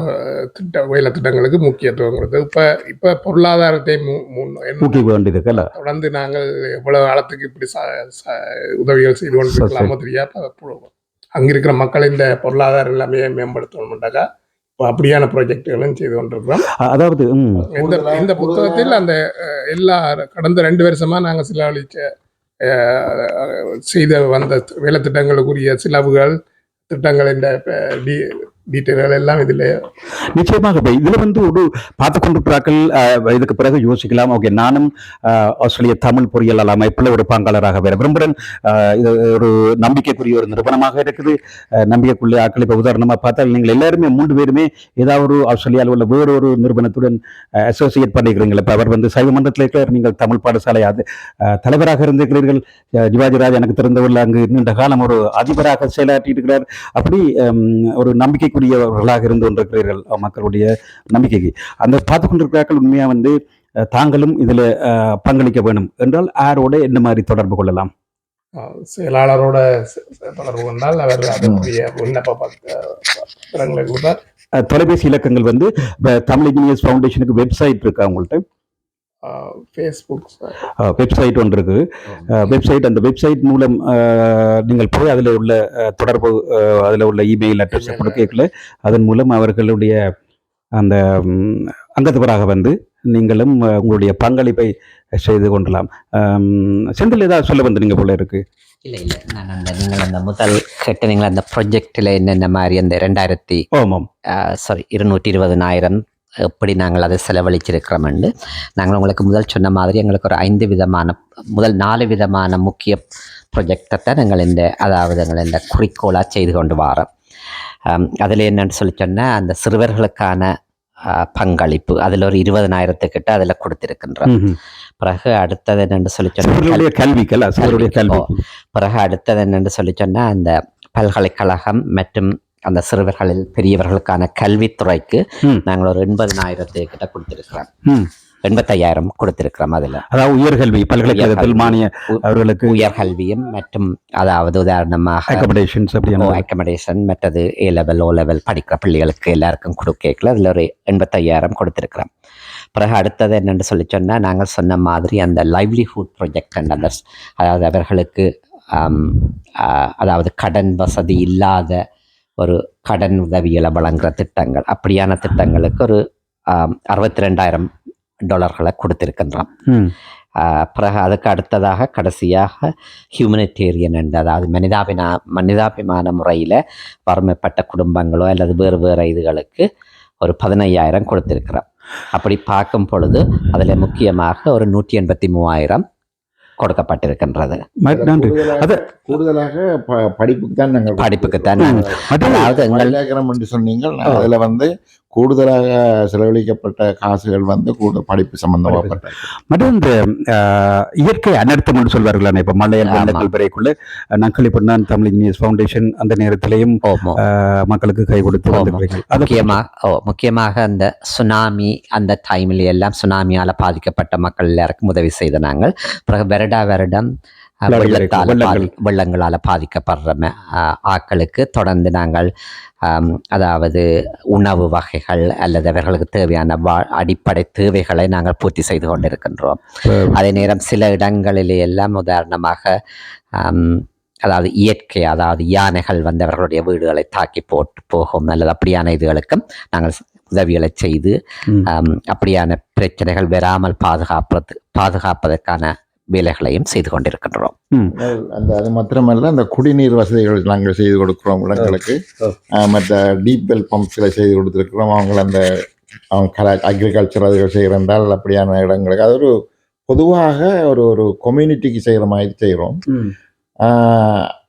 வேலை திட்டங்களுக்கு முக்கியத்துவம் கொடுத்து இப்போ பொருளாதாரத்தை தொடர்ந்து நாங்கள் எவ்வளவு காலத்துக்கு இப்படி உதவிகள் செய்து கொண்டிருக்கலாமோ தெரியாது. அங்கே இருக்கிற மக்கள் இந்த பொருளாதார நிலைமையை மேம்படுத்தணும்னாக்கா அப்படியான ப்ராஜெக்டுகளும் செய்து கொண்டிருக்கிறோம். அதாவது இந்த புத்தகத்தில் அந்த எல்லா கடந்த 2 வருஷமாக நாங்கள் செலவழித்த செய்த வந்த வேலை திட்டங்களுக்குரிய செலவுகள் திட்டங்கள் இந்த டீட்டெயில்கள் எல்லாம் இதில் நிச்சயமாக இதில் ஒரு பார்த்து கொண்டிருக்கிறார்கள். இதுக்கு பிறகு யோசிக்கலாம், ஓகே நானும் ஆஸ்திரேலிய தமிழ் பொறியியல் அமைப்பில் ஒரு பங்காளராக வேற விரும்புகிறேன். இது ஒரு நம்பிக்கைக்குரிய ஒரு நிறுவனமாக இருக்குது. நம்பிக்கைக்குரிய ஆட்கள் இப்போ உதாரணமாக பார்த்தால் நீங்கள் எல்லாருமே 3 பேருமே ஏதாவது ஒரு ஆஸ்திரேலியாவில் உள்ள வேறொரு நிறுவனத்துடன் அசோசியேட் பண்ணிக்கிறீங்களா. இப்போ அவர் சைவ மன்றத்தில் இருக்கிறார், நீங்கள் தமிழ் பாடசாலை தலைவராக இருந்திருக்கிறீர்கள். ஜிவாஜிராஜ் எனக்கு தெரிந்தவர்கள் அங்கு நீண்ட காலம் ஒரு அதிபராக செயலாற்றியிருக்கிறார். அப்படி ஒரு நம்பிக்கைக்குரியவர்களாக இருந்து கொண்டிருக்கிறீர்கள் மக்களுடைய நம்பிக்கைக்கு. அந்த பார்த்து கொண்டிருக்கிறார்கள் உண்மையாக தாங்களும் இதில் பங்களிக்க வேண்டும் என்றால் யாரோட என்ன மாதிரி தொடர்பு கொள்ளலாம்? செயலாளரோட தொடர்பு கொண்டால் அவர் அதற்குரிய விண்ணப்ப பத்திரங்களை கொடுத்தார். தொலைபேசி இலக்கங்கள் தமிழ் இன்ஜினியர்ஸ் ஃபவுண்டேஷனுக்கு வெப்சைட் இருக்கா உங்கள்கிட்ட? ஃபேஸ்புக் வெப்சைட் ஒன்று இருக்குது. அந்த வெப்சைட் மூலம் நீங்கள் போய் அதில் உள்ள தொடர்பு, அதில் உள்ள இமெயில் அட்ரஸை கொடுக்கல, அதன் மூலம் அவர்களுடைய அந்த அங்கத்தவராக நீங்களும் உங்களுடைய பங்களிப்பை செய்து கொள்ளலாம். செந்தில் ஏதாவது சொல்ல நீங்கள் போல இருக்கு. இல்லை நான் நீங்கள் அந்த முதல் கேட்ட நீங்கள் அந்த ப்ரொஜெக்டில் என்னென்ன மாதிரி அந்த 220,000 எப்படி நாங்கள் அதை செலவழிச்சிருக்கிறோம்னு நாங்கள் உங்களுக்கு முதல் சொன்ன மாதிரி எங்களுக்கு ஒரு 4 விதமான முக்கிய ப்ரொஜெக்டை நாங்கள் எங்கள் இந்த குறிக்கோளாக செய்து கொண்டு வரோம். அதில் என்னென்னு சொல்லி சொன்னால் அந்த சிறுவர்களுக்கான பங்களிப்பு அதில் ஒரு 20,000 அதில் கொடுத்திருக்கின்றோம். பிறகு அடுத்தது என்னென்னு சொல்லி சொன்னால் அந்த பல்கலைக்கழகம் மற்றும் அந்த சிறுவர்களில் பெரியவர்களுக்கான கல்வித்துறைக்கு நாங்கள் ஒரு 80,000 கொடுத்திருக்கிறோம். 85,000 கொடுத்திருக்கிறோம். அதில் அதாவது உயர்கல்வி பல்கலைக்கழகத்தில் மானிய அவர்களுக்கு உயர்கல்வியும் மற்றும் அதாவது உதாரணமாக அக்கமடேஷன் மற்றது A-level O-level படிக்கிற பிள்ளைகளுக்கு எல்லாருக்கும் கொடுக்கல அதில் ஒரு 85,000 கொடுத்திருக்கிறோம். பிறகு அடுத்தது என்னென்னு சொல்லி சொன்னால் நாங்கள் சொன்ன மாதிரி அந்த லைவ்லிஹுட் ப்ரொஜெக்ட் அதாவது அவர்களுக்கு அதாவது கடன் வசதி இல்லாத ஒரு கடன் உதவிகளை வழங்குகிற திட்டங்கள், அப்படியான திட்டங்களுக்கு ஒரு $62,000 கொடுத்திருக்கின்றோம். பிறகு அதுக்கு அடுத்ததாக கடைசியாக ஹியூமனிடேரியன் அதாவது மனிதாபிமான முறையில் வறுமைப்பட்ட குடும்பங்களோ அல்லது வேறு இதுகளுக்கு ஒரு 15,000 கொடுத்திருக்கிறோம். அப்படி பார்க்கும் பொழுது அதில் முக்கியமாக ஒரு 183,000 கொடுக்கப்பட்டிருக்கின்றது. கூடுதலாக படிப்புக்கு தான் அதாவது என்று சொன்னீங்கள். அதில் கூடுதலாக செலவழிக்கப்பட்ட காசுகள் படிப்பு சம்பந்தமாகப்பட்ட மற்றும் இந்த இயற்கை அனர்த்தம் என்று சொல்வார்கள். இப்போ மலையல் வெள்ளங்கள் வரைக்குள்ள நாங்கள் இப்போ நான் தமிழ் இன்ஜினியர்ஸ் ஃபவுண்டேஷன் அந்த நேரத்திலையும் மக்களுக்கு கை கொடுத்து முக்கியமாக அந்த சுனாமி அந்த டைமில் எல்லாம் சுனாமியால் பாதிக்கப்பட்ட மக்கள் எல்லாருக்கும் உதவி செய்த நாங்கள். பிறகு வருடம் வெள்ளங்களால் பாதிக்கப்படுற ஆக்களுக்கு தொடர்ந்து நாங்கள் அதாவது உணவு வகைகள் அல்லது அவர்களுக்கு தேவையான அடிப்படை தேவைகளை நாங்கள் பூர்த்தி செய்து கொண்டிருக்கின்றோம். அதே நேரம் சில இடங்களிலே எல்லாம் உதாரணமாக அதாவது இயற்கை அதாவது யானைகள் அவர்களுடைய வீடுகளை தாக்கி போட்டு போகும் அல்லது அப்படியான இதுகளுக்கும் நாங்கள் உதவிகளை செய்து அப்படியான பிரச்சனைகள் வராமல் பாதுகாப்பதற்கான வேலைகளையும் செய்து கொண்டிருக்கின்றோம். அது மாத்திரமல்ல அந்த குடிநீர் வசதிகள் நாங்கள் செய்து கொடுக்குறோம் இடங்களுக்கு. மற்ற டீப் வெல் பம்ப்ஸில் செய்து கொடுத்துருக்குறோம். அவங்க அக்ரிகல்ச்சர் அதுகள் செய்கிறதால் அப்படியான இடங்களுக்கு அது ஒரு பொதுவாக ஒரு கம்யூனிட்டிக்கு செய்கிற மாதிரி செய்கிறோம்.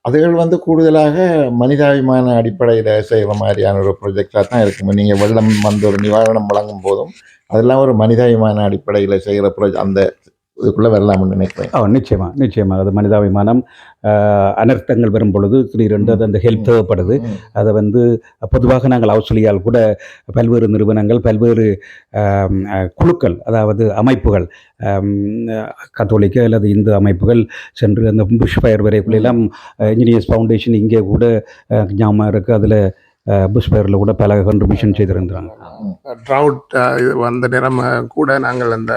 அதுகள் கூடுதலாக மனிதாபிமான அடிப்படையில் செய்கிற மாதிரியான ஒரு ப்ரொஜெக்டாக தான் இருக்கும். நீங்கள் வெள்ளம் ஒரு நிவாரணம் வழங்கும் போதும் அதெல்லாம் ஒரு மனிதாபிமான அடிப்படையில் செய்கிற அந்த இதுக்குள்ளே வரலாம்னு நினைக்கிறேன். நிச்சயமாக அது மனிதாபிமானம். அனர்த்தங்கள் வரும் பொழுது திடீரென்று அது அந்த ஹெல்ப் தேவைப்படுது. அதை பொதுவாக நாங்கள் ஆஸ்திரேலியாவில் கூட பல்வேறு நிறுவனங்கள் பல்வேறு குழுக்கள் அதாவது அமைப்புகள் கத்தோலிக்க அல்லது இந்து அமைப்புகள் சென்று அந்த புஷ் ஃபயர் வரைக்குள்ளெல்லாம் இன்ஜினியர்ஸ் ஃபவுண்டேஷன் இங்கே கூட ஞாபகம் இருக்குது. அதில் புஷ்பேரில் கூட பல கண்ட்ரிபியூஷன் செய்திருந்தாங்க. ட்ரவுட் இது வந்த நேரம் கூட நாங்கள் அந்த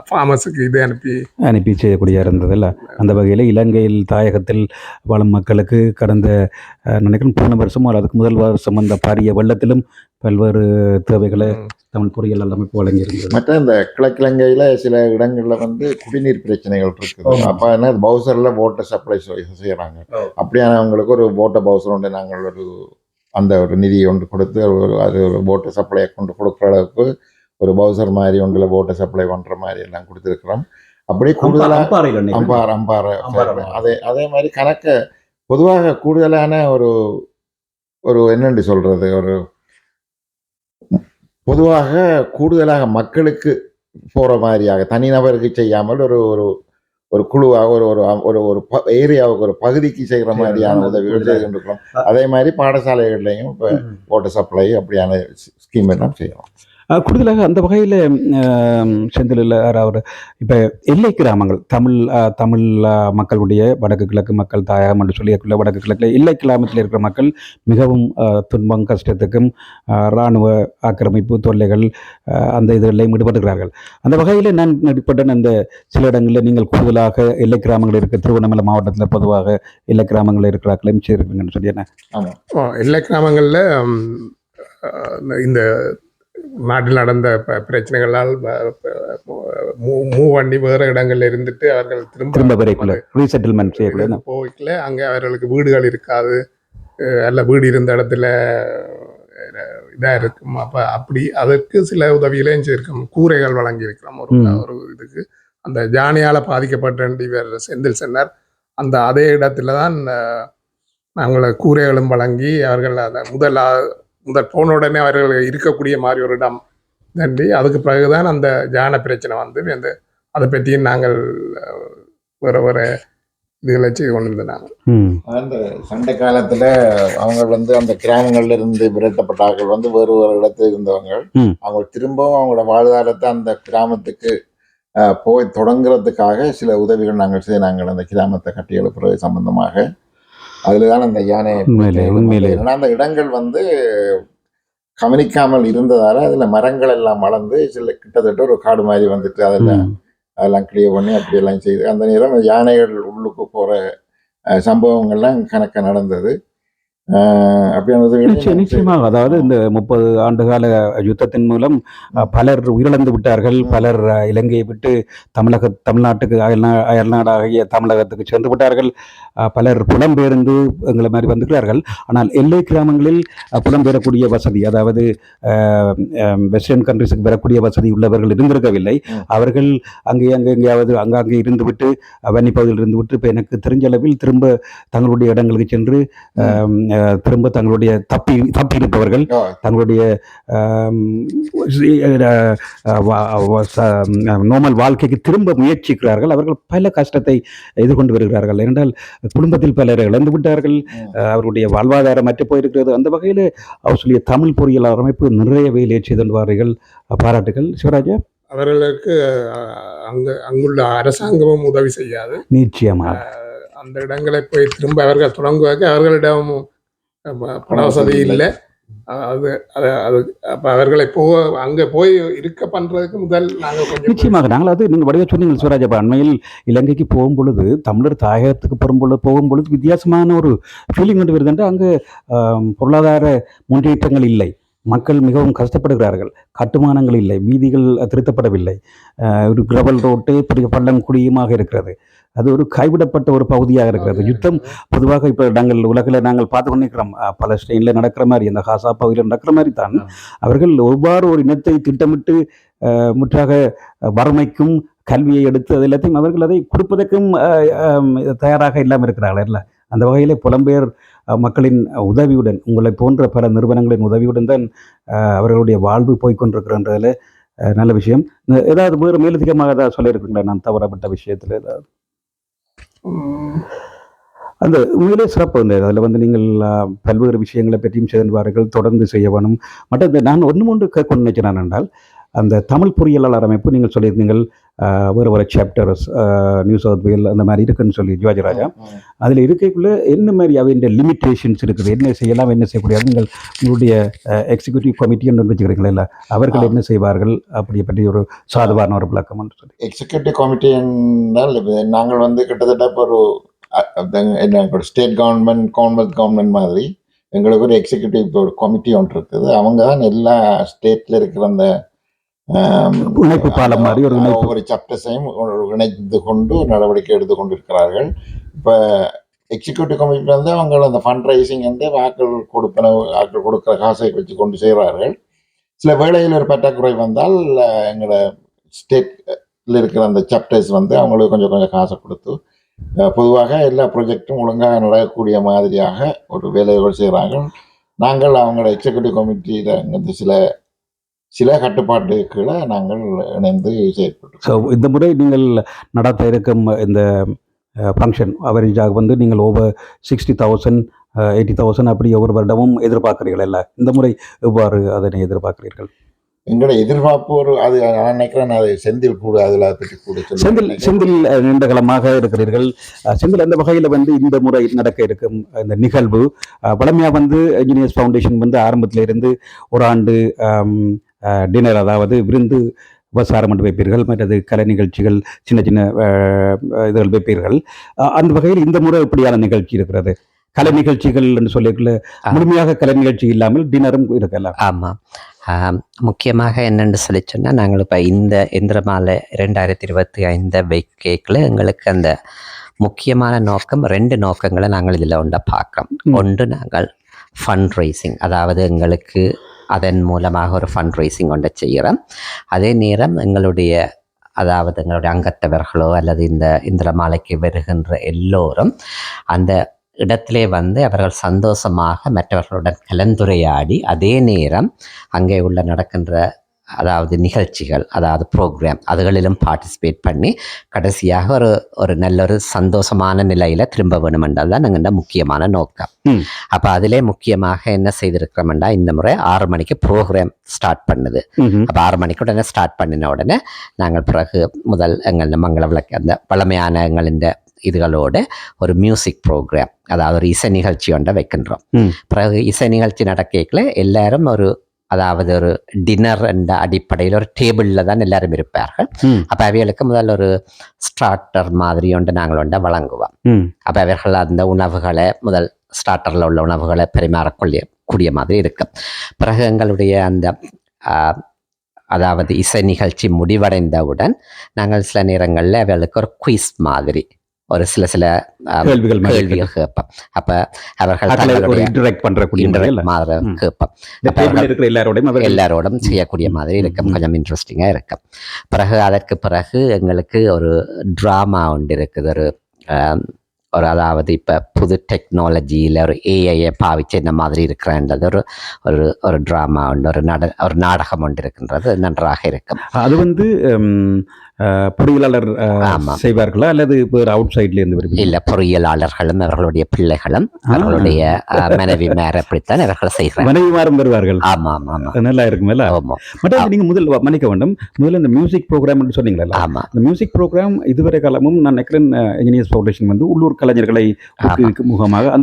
ஃபார்மஸுக்கு இது அனுப்பி செய்யக்கூடிய இருந்ததில்ல. அந்த வகையில் இலங்கையில் தாயகத்தில் வாழும் மக்களுக்கு கடந்த நினைக்கிறேன் போன வருஷமோ அதுக்கு முதல் வருஷம் அந்த பாரிய வெள்ளத்திலும் பல்வேறு தேவைகளை தமிழ் பொறியியல் அமைப்பு வழங்கியிருந்தது. மற்ற இந்த கிழக்கிழங்கையில் சில இடங்களில் வந்து குடிநீர் பிரச்சனைகள் இருக்குது. அப்போ என்ன பவுசரில் வாட்டர் சப்ளை செய்கிறாங்க. அப்படியானவங்களுக்கு ஒரு வாட்டர் பவுசர் ஒன்று நாங்கள் அந்த ஒரு நிதியை ஒன்று கொடுத்து அது ஒரு வாட்டர் சப்ளையை கொண்டு கொடுக்குற அளவுக்கு ஒரு பவுசர் மாதிரி ஒன்றில் வாட்டர் சப்ளை பண்ணுற மாதிரி எல்லாம் கொடுத்துருக்குறோம். அப்படி கூடுதலாக அம்பாறை அதே மாதிரி கணக்க பொதுவாக கூடுதலான ஒரு என்னென்று சொல்கிறது, ஒரு பொதுவாக கூடுதலாக மக்களுக்கு போகிற மாதிரியாக தனிநபருக்கு செய்யாமல் ஒரு குழுவாக ஒரு ஏரியாவுக்கு ஒரு பகுதிக்கு செய்கிற மாதிரியான உதவிகள் செய்து கொண்டிருக்கிறோம். அதே மாதிரி பாடசாலைகள்லையும் இப்போ வாட்டர் சப்ளை அப்படியான ஸ்கீம் எல்லாம் செய்யலாம். கூடுதலாக அந்த வகையில் செந்தில் அவர் இப்போ எல்லை கிராமங்கள் தமிழ் மக்களுடைய வடக்கு கிழக்கு மக்கள் தாயகம் என்று சொல்லியிருக்குள்ள வடக்கு கிழக்கில் எல்லை கிராமத்தில் இருக்கிற மக்கள் மிகவும் துன்பம் கஷ்டத்துக்கும் இராணுவ ஆக்கிரமிப்பு தொல்லைகள் அந்த இதுகளையும் ஈடுபடுகிறார்கள். அந்த வகையில் நான் ஈடுபட்ட அந்த சில இடங்களில் நீங்கள் கூடுதலாக எல்லை கிராமங்கள் இருக்க திருவண்ணாமலை மாவட்டத்தில் பொதுவாக எல்லை கிராமங்களில் இருக்கிறார்களையும் செய்திருக்கீங்கன்னு சொல்லி என்ன? ஆமாம், எல்லை கிராமங்களில் இந்த நாட்டில் நடந்த பிரச்சனைகளால் மூவண்டி வேறு இடங்கள்ல இருந்துட்டு அவர்கள் திரும்ப ரீசெட்டில்மெண்ட் போய்க்கல. அங்கே அவர்களுக்கு வீடுகள் இருக்காது, அல்ல வீடு இருந்த இடத்துல இதாக இருக்கும். அப்போ அப்படி அதற்கு சில உதவிகளையும் செய்யிருக்கோம். கூரைகள் வழங்கியிருக்கிறோம் ஒரு இதுக்கு. அந்த ஜானியால் பாதிக்கப்பட்ட செந்தில் சென்னார் அந்த அதே இடத்துல தான் நாங்கள் கூரைகளும் வழங்கி அவர்கள் அதை முதல் போன உடனே அவர்கள் இருக்கக்கூடிய மாதிரி ஒரு இடம் தண்டி அதுக்கு பிறகுதான் அந்த ஜான பிரச்சனை வந்து அதை பற்றியும் நாங்கள் வேறு இதுகளை செய்து கொண்டிருந்தாங்க. அந்த சண்டை காலத்தில் அவங்க வந்து அந்த கிராமங்கள்ல இருந்து விரட்டப்பட்டார்கள் வந்து வேறு இடத்துல இருந்தவங்க அவங்க திரும்பவும் அவங்களோட வாழ்வாதாரத்தை அந்த கிராமத்துக்கு போய் தொடங்குறதுக்காக சில உதவிகள் நாங்கள் செய்தாங்க. அந்த கிராமத்தை கட்டி எழுப்புறது சம்பந்தமாக அதுலதான் அந்த யானை அந்த இடங்கள் வந்து கவனிக்காமல் இருந்ததால அதுல மரங்கள் எல்லாம் வளர்ந்து சில கிட்டத்தட்ட ஒரு காடு மாதிரி வந்துட்டு அதெல்லாம் கிளியர் பண்ணி அப்படியெல்லாம் செய்து அந்த நேரம் யானைகள் உள்ளுக்கு போற சம்பவங்கள்லாம் கணக்க நடந்தது. நிச்சயமாக அதாவது இந்த 30 ஆண்டுகால யுத்தத்தின் மூலம் பலர் உயிரிழந்து விட்டார்கள். பலர் இலங்கையை விட்டு தமிழ்நாட்டுக்கு அயல்நாடாகிய தமிழகத்துக்கு சென்று விட்டார்கள். பலர் புலம்பெயர்ந்து எங்களை மாதிரி வந்துகிறார்கள். ஆனால் எல்லை கிராமங்களில் புலம்பெயரக்கூடிய வசதி, அதாவது வெஸ்டர்ன் கண்ட்ரிஸுக்கு வரக்கூடிய வசதி உள்ளவர்கள் இருந்திருக்கவில்லை. அவர்கள் எங்கேயாவது அங்கங்கே இருந்துவிட்டு வன்னிப்பகுதியில் இருந்துவிட்டு இப்போ எனக்கு தெரிஞ்ச அளவில் திரும்ப தங்களுடைய இடங்களுக்கு சென்று திரும்ப தங்களுடைய தப்பி இருப்பவர்கள் தங்களுடைய நார்மல் வாழ்க்கைக்கு திரும்ப முயற்சிக்கிறார்கள். அவர்கள் பல கஷ்டத்தை எதிர்கொண்டு வருகிறார்கள். ஏனென்றால் குடும்பத்தில் பலர் இழந்து விட்டார்கள். அவருடைய வாழ்வாதாரம் மற்ற போயிருக்கிறது. அந்த வகையில் ஆஸ்திரேலிய தமிழ் பொறியியலாளர் அமைப்பு நிறைய வேலையை செய்துவார்கள். பாராட்டுகள். சிவராஜா, அவர்களுக்கு அங்குள்ள அரசாங்கமும் உதவி செய்யாது. நிச்சயமாக அந்த இடங்களை போய் திரும்ப அவர்கள் தொடங்குவாங்க. அவர்களிடம் பண வசதி இல்லை. அப்போ அவர்களை அங்கே போய் இருக்க பண்ணுறதுக்கு முதல் நாங்கள் கொஞ்சம் நிச்சயமாக நாங்கள் நீங்கள் வடிவ சொன்னீங்க சிவராஜப்பா. அண்மையில் இலங்கைக்கு போகும் பொழுது தமிழர் தாயகத்துக்கு போகும் பொழுது வித்தியாசமான ஒரு ஃபீலிங் கொண்டு வருது. என்று அங்கே பொருளாதார முன்னேற்றங்கள் இல்லை. மக்கள் மிகவும் கஷ்டப்படுகிறார்கள். கட்டுமானங்கள் இல்லை, வீதிகள் திருத்தப்படவில்லை. ஒரு கிரவல் ரோட்டு பெரிய பள்ளம் குடியுமாக இருக்கிறது. அது ஒரு கைவிடப்பட்ட ஒரு பகுதியாக இருக்கிறது. யுத்தம் பொதுவாக இப்போ உலகில் நாங்கள் பார்த்து கொண்டிருக்கிறோம். பலஸ்தீனில் நடக்கிற மாதிரி, அந்த காசா பகுதியில் நடக்கிற மாதிரி தான் அவர்கள் ஒவ்வாறு ஒரு இனத்தை திட்டமிட்டு முற்றாக வறுமைக்கும் கல்வியை எடுத்து அது எல்லாத்தையும் அவர்கள் அதை கொடுப்பதற்கும் தயாராக இல்லாமல் இருக்கிறார்கள். இல்லை, அந்த வகையில் புலம்பெயர் மக்களின் உதவியுடன், உங்களை போன்ற பல நிறுவனங்களின் உதவியுடன் தான் அவர்களுடைய வாழ்வு போய்கொண்டிருக்கிறன்றதில் நல்ல விஷயம். ஏதாவது வேறு மேலதிகமாக ஏதாவது சொல்லியிருக்கீங்களா நான் தவறப்பட்ட விஷயத்தில்? ஏதாவது அந்த உண்மையிலே சிறப்பு இருந்தது. அதில் நீங்கள் பல்வேறு விஷயங்களை பற்றியும் செய்வார்கள், தொடர்ந்து செய்ய வேணும். மற்ற நான் ஒன்று கேட்க நினைக்கிறேன் என்றால் அந்த தமிழ் பொறியியலாளர் அமைப்பு நீங்கள் சொல்லியிருந்தீங்கள் வேறு சாப்டர்ஸ் நியூ சவுத் வேல் அந்த மாதிரி இருக்குன்னு சொல்லி ஜிவாஜிராஜா அதில் இருக்கக்குள்ள என்ன மாதிரி அவைய லிமிட்டேஷன்ஸ் இருக்குது, என்ன செய்யலாம் என்ன செய்யக்கூடாது, நீங்கள் உங்களுடைய எக்ஸிக்யூட்டிவ் கமிட்டின்னு வச்சுக்கிறீங்களா இல்லை அவர்கள் என்ன செய்வார்கள் அப்படி பற்றி ஒரு சாதுவான ஒரு விளக்கம் சொல்லி. எக்ஸிக்யூட்டிவ் கமிட்டி என்றால் நாங்கள் வந்து கிட்டத்தட்ட இப்போ ஒரு என்ன ஸ்டேட் கவர்மெண்ட் காமன்வெல்த் கவர்மெண்ட் மாதிரி எங்களுக்கு ஒரு எக்ஸிக்யூட்டிவ் ஒரு கமிட்டி ஒன்று இருக்குது. அவங்க தான் எல்லா ஸ்டேட்டில் இருக்கிற அந்த இணைப்பு பாலம் மாதிரி ஒவ்வொரு சாப்டர்ஸையும் இணைந்து கொண்டு நடவடிக்கை எடுத்து கொண்டிருக்கிறார்கள். இப்போ எக்ஸிக்யூட்டிவ் கமிட்டி வந்து அவங்க அந்த ஃபண்ட் ரைசிங் வந்து ஆக்கள் கொடுக்குற காசை வச்சு கொண்டு செய்கிறார்கள். சில வேளையில் ஒரு பற்றாக்குறை வந்தால் எங்களோட ஸ்டேட்டில் இருக்கிற அந்த சாப்டர்ஸ் வந்து அவங்களுக்கு கொஞ்சம் கொஞ்சம் காசை கொடுத்து பொதுவாக எல்லா ப்ராஜெக்டும் ஒழுங்காக நடக்கக்கூடிய மாதிரியாக ஒரு வேலைகள் செய்கிறார்கள். நாங்கள் அவங்களோட எக்ஸிக்யூட்டிவ் கமிட்டியில் சில கட்டுப்பாட்டுகளை நாங்கள் இணைந்து செயல்பட்டு. ஸோ இந்த முறை நீங்கள் நடத்த இருக்கும் இந்த ஃபங்க்ஷன் அவரேஜாக வந்து நீங்கள் ஓவர் 60,000 80,000 அப்படி ஒவ்வொரு வருடமும் எதிர்பார்க்குறீர்கள் இல்லை, இந்த முறை எவ்வாறு அதனை எதிர்பார்க்கிறீர்கள்? எங்களோட எதிர்பார்ப்பு ஒரு அது நான் நினைக்கிறேன் அது செந்தில் கூட அதில் பற்றி கூட செந்தில் நீண்ட காலமாக இருக்கிறீர்கள். செந்தில் அந்த வகையில் வந்து இந்த முறை நடக்க இருக்கும் இந்த நிகழ்வு வழமையாக வந்து இன்ஜினியர்ஸ் ஃபவுண்டேஷன் வந்து ஆரம்பத்திலிருந்து ஒரு ஆண்டு டின்னர் அதாவது விருந்து உபசாரம் என்று வைப்பீர்கள், மற்றது கலை நிகழ்ச்சிகள் சின்ன சின்ன இதுகள் வைப்பீர்கள். அந்த வகையில் இந்த முறை இப்படியான நிகழ்ச்சி இருக்கிறது. கலை நிகழ்ச்சிகள் என்று சொல்லிக்கல முழுமையாக கலை நிகழ்ச்சி இல்லாமல் டின்னரும் இருக்கலாம். ஆமாம், முக்கியமாக என்னென்னு சொல்லி சொன்னால் நாங்கள் இப்போ இந்த இந்திரமாலை 2025 வைக்கல எங்களுக்கு அந்த முக்கியமான நோக்கம் 2 நோக்கங்களை நாங்கள் இதில் ஒன்றை பார்க்குறோம். ஒன்று நாங்கள் ஃபண்ட் ரைசிங், அதாவது எங்களுக்கு அதன் மூலமாக ஒரு ஃபண்ட் ரைசிங் ஒன்றை செய்கிறோம். அதே நேரம் எங்களுடைய அங்கத்தவர்களோ அல்லது இந்த இந்திரமாலைக்கு வருகின்ற எல்லோரும் அந்த இடத்திலே வந்து அவர்கள் சந்தோஷமாக மற்றவர்களுடன் கலந்துரையாடி அதே நேரம் அங்கே உள்ள நடக்கின்ற நிகழ்ச்சிகள் ப்ரோக்ராம் அதுகளிலும் பார்ட்டிசிபேட் பண்ணி கடைசியாக ஒரு நல்ல ஒரு சந்தோஷமான நிலையில் திரும்ப வேணுமென்றால் தான் நாங்கள் முக்கியமான நோக்கம். அப்போ அதிலே முக்கியமாக என்ன செய்திருக்கிறோம்டா, இந்த முறை 6 மணிக்கு ப்ரோக்ராம் ஸ்டார்ட் பண்ணுது. அப்போ 6 மணிக்கு உடனே ஸ்டார்ட் பண்ணின உடனே நாங்கள் பிறகு முதல் எங்கள் மங்கள விளக்கு அந்த பழமையான எங்களின் இதுகளோட ஒரு மியூசிக் ப்ரோக்ராம் ஒரு இசை நிகழ்ச்சி ஒன்றை வைக்கின்றோம். பிறகு இசை நிகழ்ச்சி நடக்கல எல்லாரும் ஒரு டின்னர் என்ற அடிப்படையில் ஒரு டேபிளில் தான் எல்லாரும் இருப்பார்கள். அப்போ அவைகளுக்கு முதல் ஒரு ஸ்டார்டர் மாதிரி ஒன்று நாங்கள் வழங்குவோம். அப்போ அவர்கள் அந்த உணவுகளை முதல் ஸ்டார்டரில் உள்ள உணவுகளை பரிமாறக்கூடிய மாதிரி இருக்கும். பிறகு எங்களுடைய அந்த இசை நிகழ்ச்சி முடிவடைந்தவுடன் நாங்கள் சில நேரங்களில் அவர்களுக்கு ஒரு குயிஸ் மாதிரி ஒரு சில கேள்விகள் கேட்போம். அப்போ அவர்கள் எல்லாரோடும் செய்யக்கூடிய மாதிரி இருக்கும், கொஞ்சம் இன்ட்ரெஸ்டிங்காக இருக்கும். அதற்கு பிறகு எங்களுக்கு ஒரு ட்ராமா ஒன்று இருக்குது. இப்போ புது டெக்னாலஜியில் ஒரு ஏஐயை பாவிச்சு இந்த மாதிரி இருக்கிறன்றது ஒரு ட்ராமா ஒன்று ஒரு நாடகம் ஒன்று இருக்கின்றது, நன்றாக இருக்கும். அது வந்து பொறியியலாளர் செய்வார்களா அல்லது அவுட் சைட்ல இருந்து? இல்லை, பொறியியலாளர்களும் அவர்களுடைய பிள்ளைகளும் அவர்களுடைய மனைவிமார் அப்படித்தான் அவர்கள் செய்கிறார்கள். மனைவிமாரும் வருவார்கள். ஆமாம் ஆமாம், நல்லா இருக்கும். மட்டும் நீங்கள் முதல் மன்னிக்க வேண்டும், முதல்ல இந்த மியூசிக் ப்ரோக்ராம் சொன்னீங்களா? ஆமாம், இந்த மியூசிக் ப்ரோக்ராம் இதுவரை காலமும் நான் நினைக்கிறேன் இன்ஜினியர்ஸ் ஃபவுண்டேஷன் வந்து உள்ளூர் கலைஞர்களை முகமாக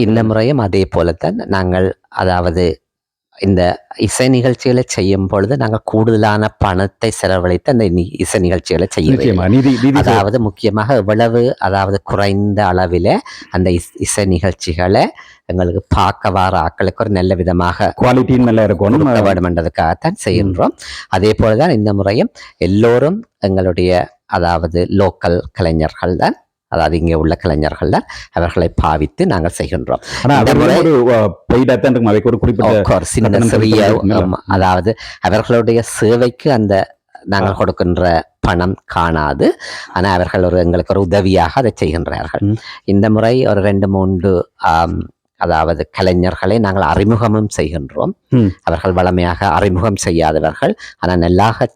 இந்த முறையும் அதே போலத்தான் நாங்கள் இந்த இசை நிகழ்ச்சிகளை செய்யும் பொழுது நாங்கள் கூடுதலான பணத்தை செலவழித்து அந்த இசை நிகழ்ச்சிகளை செய்ய முக்கியமாக எவ்வளவு குறைந்த அளவில் அந்த இசை நிகழ்ச்சிகளை எங்களுக்கு பார்க்க வர ஆக்களுக்கு ஒரு நல்ல விதமாக குவாலிட்டியும் நல்லா இருக்கணும் வேண்டுமென்றதுக்காகத்தான் செய்கின்றோம். அதே போலதான் இந்த முறையும் எல்லோரும் எங்களுடைய லோக்கல் கலைஞர்கள் தான், இங்கே உள்ள கலைஞர்கள் தான் அவர்களை பாவித்து நாங்கள் செய்கின்றோம். அவர்களுடைய சேவைக்கு அந்த நாங்கள் கொடுக்கின்ற பணம் காணாது, ஆனால் அவர்கள் எங்களுக்கு ஒரு உதவியாக அதை செய்கின்றார்கள். இந்த முறை ஒரு 2-3 கலைஞர்களை நாங்கள் அறிமுகமும் செய்கின்றோம். அவர்கள் வளமையாக அறிமுகம் செய்யாதவர்கள், ஆனால் நல்லாக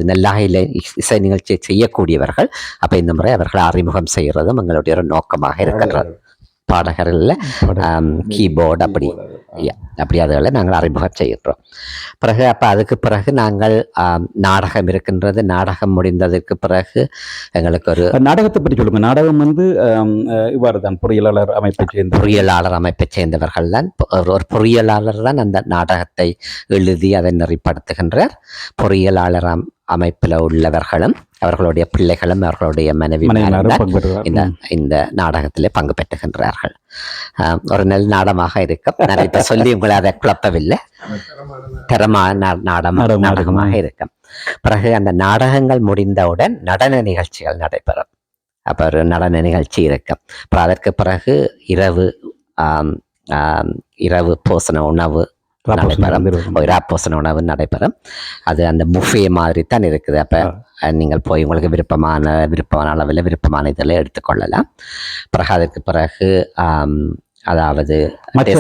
நல்லாக இசை நிகழ்ச்சியை செய்யக்கூடியவர்கள். அப்போ இந்த முறை அவர்களை அறிமுகம் செய்கிறதும் எங்களுடைய ஒரு நோக்கமாக இருக்கின்றது. பாடகர்கள் கீபோர்டு அப்படி அப்படி அதுகளை நாங்கள் அறிமுகம் செய்கின்றோம். பிறகு அப்போ அதுக்கு பிறகு நாங்கள் நாடகம் இருக்கின்றது. நாடகம் முடிந்ததற்கு பிறகு எங்களுக்கு ஒரு நாடகத்தை பற்றி சொல்லுங்க. நாடகம் வந்து இவ்வாறு தான் பொறியியலாளர் அமைப்பை சேர்ந்தவர்கள் தான். ஒரு பொறியியலாளர் தான் அந்த நாடகத்தை எழுதி அதை நெறிப்படுத்துகின்றார். பொறியியலாளர் அமைப்பில் உள்ளவர்களும் அவர்களுடைய பிள்ளைகளும் அவர்களுடைய மனைவி இந்த நாடகத்திலே பங்கு பெற்றுகின்றார்கள். ஒரு நல்ல நாடகமாக இருக்கும். நான் இப்ப சொல்லி உங்களை அதை குழப்பவில்லை. தரமான நாடகமாக இருக்கும். பிறகு அந்த நாடகங்கள் முடிந்தவுடன் நடன நிகழ்ச்சிகள் நடைபெறும். அப்ப ஒரு நடன நிகழ்ச்சி இருக்கும். அப்புறம் அதற்கு பிறகு இரவு போசன உணவு நடைபெறும். ராப்போசன உணவு நடைபெறும். அது அந்த புஃபே மாதிரி தான் இருக்குது. அப்போ நீங்கள் போய் உங்களுக்கு விருப்பமான அளவில் விருப்பமான இதில் எடுத்துக்கொள்ளலாம். பிறகு அதற்கு பிறகு அதாவது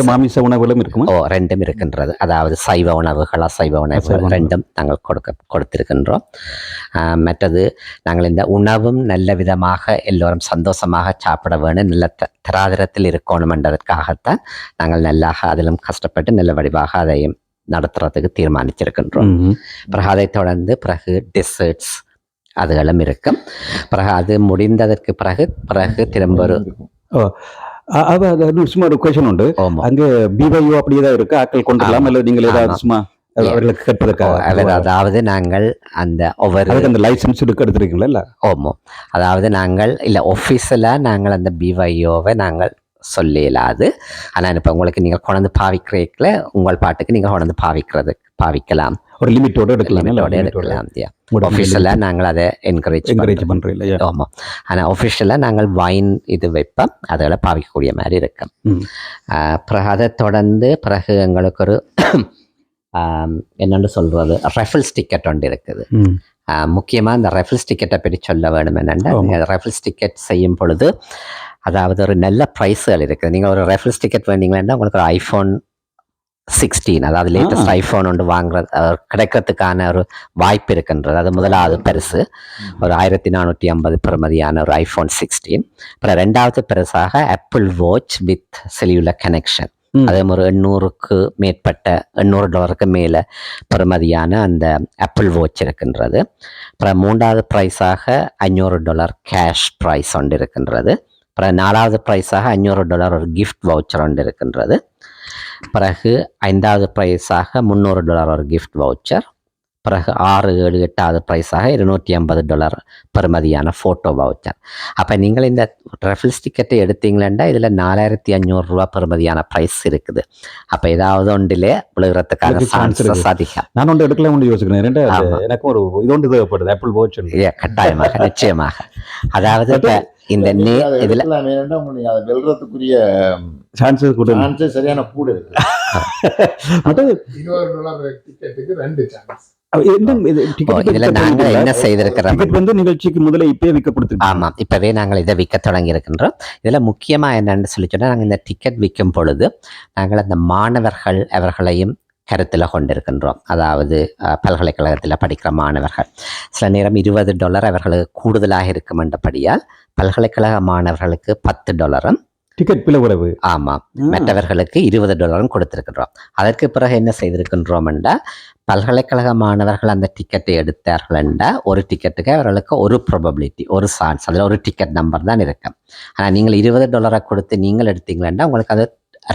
மாமிச உணவுகளும் இருக்கும். ரெண்டும் இருக்கின்றது. அதாவது சைவ உணவுகள் அசைவ உணவுகள் ரெண்டும் நாங்கள் கொடுத்திருக்கின்றோம். மற்றது நாங்கள் இந்த உணவும் நல்ல விதமாக எல்லோரும் சந்தோஷமாக சாப்பிட வேணும், நல்ல தராதரத்தில் இருக்கணும் என்றதற்காகத்தான் நாங்கள் நல்லாக அதிலும் கஷ்டப்பட்டு நல்ல வடிவாக அதையும் நடத்துறதுக்கு தீர்மானிச்சிருக்கின்றோம். பிறகு அதை தொடர்ந்து பிறகு டெசர்ட்ஸ் அதுகளும் இருக்கும். பிறகு அது முடிந்ததற்கு பிறகு திரும்ப சும்மா ஒரு கொஸ்டின் உண்டு. அங்க பிவைஓ அப்படியேதான் இருக்கு, ஆட்கள் கொண்டுலாம் அல்லது நீங்கள் ஏதாவது சும்மா அவர்களுக்கு கேட்பதற்காக? அதாவது நாங்கள் அந்த அந்த லைசன்ஸ் எடுத்துருக்கீங்களா? ஓமோ, அதாவது நாங்கள் இல்லை ஒஃபீஸியலாக நாங்கள் அந்த பிவைஓவை நாங்கள் சொல்லலாது. ஆனால் இப்போ உங்களுக்கு நீங்கள் கொண்டு பாவிக்கிறீங்கள உங்கள் பாட்டுக்கு நீங்கள் கொண்டு பாவிக்கலாம். ஒரு லிமிட்டோடு எடுக்கலாம். ஒஃபிஷியலாக நாங்கள் அதை என்கரேஜ் பண்ணுறோம். ஆமாம். ஆனால் ஒஃபிஷியலாக நாங்கள் வைன் இது வைப்போம், அதில் பாவிக்கக்கூடிய மாதிரி இருக்கும். பிறகு அதை தொடர்ந்து பிறகு எங்களுக்கு ஒரு என்னென்னு சொல்கிறது ரெஃபில்ஸ் டிக்கெட் ஒன்று இருக்குது. முக்கியமாக இந்த ரெஃபில்ஸ் டிக்கெட்டை பற்றி சொல்ல வேணும். என்னென்னா ரெஃபில்ஸ் டிக்கெட் செய்யும் பொழுது அதாவது ஒரு நல்ல ப்ரைஸுகள் இருக்குது. நீங்கள் ஒரு ரெஃபில்ஸ் டிக்கெட் வேண்டிங்கன்னா உங்களுக்கு ஒரு iPhone 16 அதாவது லேட்டஸ்ட் ஐஃபோன் ஒன்று கிடைக்கிறதுக்கான ஒரு வாய்ப்பு இருக்கின்றது. அது முதலாவது பரிசு ஒரு 1450 பெறுமதியான ஒரு iPhone 16. அப்புறம் ரெண்டாவது பரிசாக apple watch with cellular connection, அதே மாதிரி $800 மேலே பெறுமதியான அந்த ஆப்பிள் வாட்ச் இருக்கின்றது. அப்புறம் மூன்றாவது ப்ரைஸாக $500 கேஷ் ப்ரைஸ் ஒன்று இருக்கின்றது. அப்புறம் நாலாவது ப்ரைஸாக $500 ஒரு கிஃப்ட் வவுச்சர் ஒன்று இருக்கின்றது. பிறகு ஐந்தாவது ப்ரைஸாக $300 ஒரு கிஃப்ட் வவுச்சர். பிறகு 6, 7, 8வது ப்ரைஸாக $250 பெறுமதியான ஃபோட்டோ வவுச்சர். அப்போ நீங்கள் இந்த ரெஃபில்ஸ் டிக்கெட்டை எடுத்தீங்களா இதில் $4500 பெறுமதியான ப்ரைஸ் இருக்குது. அப்போ ஏதாவது ஒன்றிலே விழுகிறதுக்கான சான்சஸ் அதிகம். நான் ஒன்று எடுக்கலாம் ஒன்று யோசிக்கிறேன். எனக்கு ஒரு இது ஒன்று தேவைப்படுது, ஆப்பிள் வாட்ச். கட்டாயமாக, நிச்சயமாக. அதாவது இப்போ இந்த இதில் வெல்றதுக்குரிய சான்சஸ் சரியான கூட இருக்கு. $20 டிக்கெட்டுக்கு 2 சான்ஸ். இதுல நாங்க என்ன செய்திருக்கிறோம் வந்து நிகழ்ச்சிக்கு முதல்ல இப்பவே விற்கப்படுது. ஆமா, இப்பவே நாங்கள் இதை விற்க தொடங்கி இருக்கின்றோம். இதுல முக்கியமா என்னன்னு சொல்லி சொன்னா, நாங்கள் இந்த டிக்கெட் விற்கும் பொழுது நாங்கள் அந்த மாணவர்கள் அவர்களையும் கருத்தில் கொண்டிருக்கின்றோம். அதாவது பல்கலைக்கழகத்தில் படிக்கிற மாணவர்கள் சில நேரம் $20 அவர்களுக்கு கூடுதலாக இருக்கும் என்றபடியால் பல்கலைக்கழக மாணவர்களுக்கு $10 டிக்கெட் பிளவு. ஆமாம், மற்றவர்களுக்கு $20 கொடுத்திருக்கின்றோம். அதற்கு பிறகு என்ன செய்திருக்கின்றோம் என்றால், பல்கலைக்கழக மாணவர்கள் அந்த டிக்கெட்டை எடுத்தார்கள் என்றால் ஒரு டிக்கெட்டுக்கு அவர்களுக்கு ஒரு ப்ராபபிலிட்டி, ஒரு சான்ஸ், அதில் ஒரு டிக்கெட் நம்பர் தான் இருக்கும். ஆனால் நீங்கள் $20 கொடுத்து நீங்கள் எடுத்தீங்களா உங்களுக்கு அது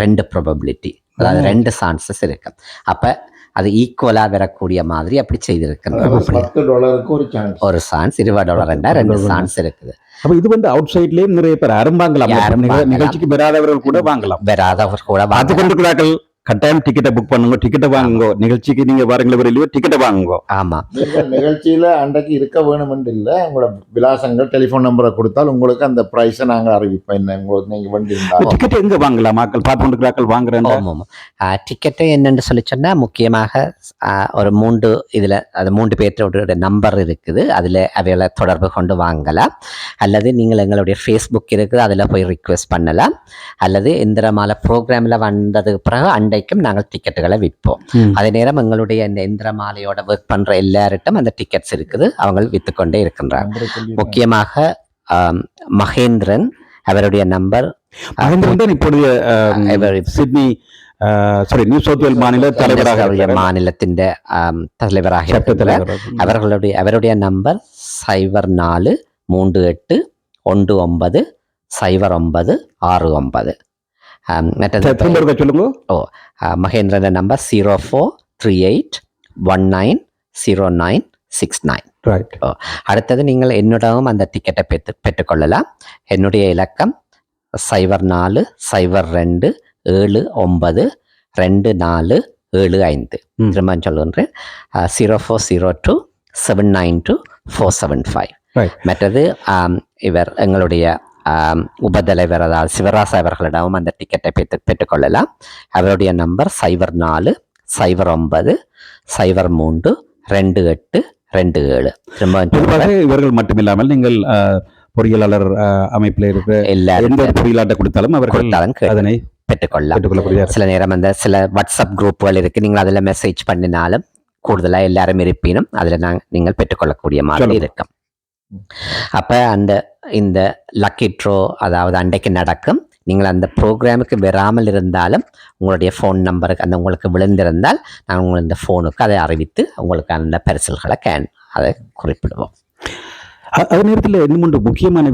2 ப்ராபபிலிட்டி, அதாவது 2 சான்சஸ் இருக்கு. அப்போ அது ஈக்குவலா வரக்கூடிய மாதிரி அப்படி செய்திருக்கின்றோம். ஒரு சான்ஸ் $20 2 சான்ஸ் இருக்குது. அப்ப இது வந்து அவுட் சைட்லயும் நிறைய பேர் வாங்கலாம். நிகழ்ச்சிக்கு வராதவர்கள் கூட வாங்கலாம். வராதவர்கள் கூட பார்த்து கொண்டிருக்கிறார்கள். கட்டாயம் டிக்கெட்டை புக் பண்ணுங்க, டிக்கெட்டை வாங்குங்க. நிகழ்ச்சிக்கு நீங்க வரீங்களோ வரலையோ டிக்கெட்டை வாங்குங்க. ஆமா, நிகழ்ச்சியில அன்றைக்கு இருக்க வேணும் என்று இல்லை, உங்களோட விலாசங்கள் டெலிஃபோன் நம்பரை கொடுத்தால் உங்களுக்கு அந்த பிரைஸை நாங்கள் அறிவிப்போம். என்ன உங்களுக்கு நீங்க வண்டிருந்தா டிக்கெட் எங்க வாங்கலாம்? மக்கள் பார்த்து கொண்டிருக்கிறார்கள் வாங்குறேன். டிக்கெட்டு என்னென்னு சொல்லி சொன்னா, முக்கியமாக ஒரு 3 பேர்த்தோட நம்பர் இருக்குது. அதுல அவைகளை தொடர்பு கொண்டு வாங்கலாம். அல்லது நீங்கள் எங்களுடைய ஃபேஸ்புக் இருக்குது, அதில் போய் ரிக்வெஸ்ட் பண்ணலாம். அல்லது இந்திரமால ப்ரோக்ராமில் வந்ததுக்கு பிறகு அண்டைக்கும் நாங்கள் டிக்கெட்டுகளை விற்போம். அதே நேரம் எங்களுடைய இந்த இந்திரமாலையோட ஒர்க் பண்ற எல்லார்ட்டும் அந்த டிக்கெட்ஸ் இருக்குது, அவங்க வித்துக்கொண்டே இருக்கின்றாங்க. முக்கியமாக மகேந்திரன் அவருடைய நம்பர், மகேந்திரன் இப்போதைய சிட்னி சரி நியூ சவுத் வேல் மாநில தலைவராக இருக்கிறார். மாநிலத்தின் தலைவராக சட்ட இருக்கிறார். தலைவர். அவருடைய நம்பர் 0438190969. மற்றது சொல்லுங்க. மகேந்திரன் நம்பர் 0438190969. ரைட். அடுத்தது நீங்கள் என்னிடமும் அந்த டிக்கெட்டை பெற்றுக்கொள்ளலாம். என்னுடைய இலக்கம் 0474792475. திரும்ப சொல்லுகின்றேன், 0402792475. மற்றது இவர் எங்களுடைய உபதலைவர் அதாவது சிவராசு அவர்களிடமும் அந்த டிக்கெட்டை பெற்றுக்கொள்ளலாம். அவருடைய நம்பர் 0409032827. இவர்கள் மட்டுமில்லாமல் நீங்கள் பொறியியலாளர் அமைப்பில் இருக்கிற எந்த பொறியியலாட்ட கொடுத்தாலும் அவர்கள் அதனை பெற்றுக்கொள்ளலாம். சில நேரம் அந்த சில வாட்ஸ்அப் குரூப்புகள் இருக்கு, நீங்கள் அதில் மெசேஜ் பண்ணினாலும் கூடுதலாக எல்லாரும் இருப்பினும் அதில் நீங்கள் பெற்றுக்கொள்ளக்கூடிய மாதிரி இருக்கும். அப்போ இந்த லக்கி ட்ரோ அதாவது அன்றைக்கு நடக்கும். நீங்கள் அந்த ப்ரோக்ராமுக்கு வராமல் இருந்தாலும் உங்களுடைய ஃபோன் நம்பருக்கு உங்களுக்கு விழுந்திருந்தால் நாங்கள் உங்கள் இந்த ஃபோனுக்கு அதை அறிவித்து உங்களுக்கு அந்த பரிசல்களை அதை குறிப்பிடுவோம். அதே நேரத்தில் இன்னும் ஒன்று முக்கியமான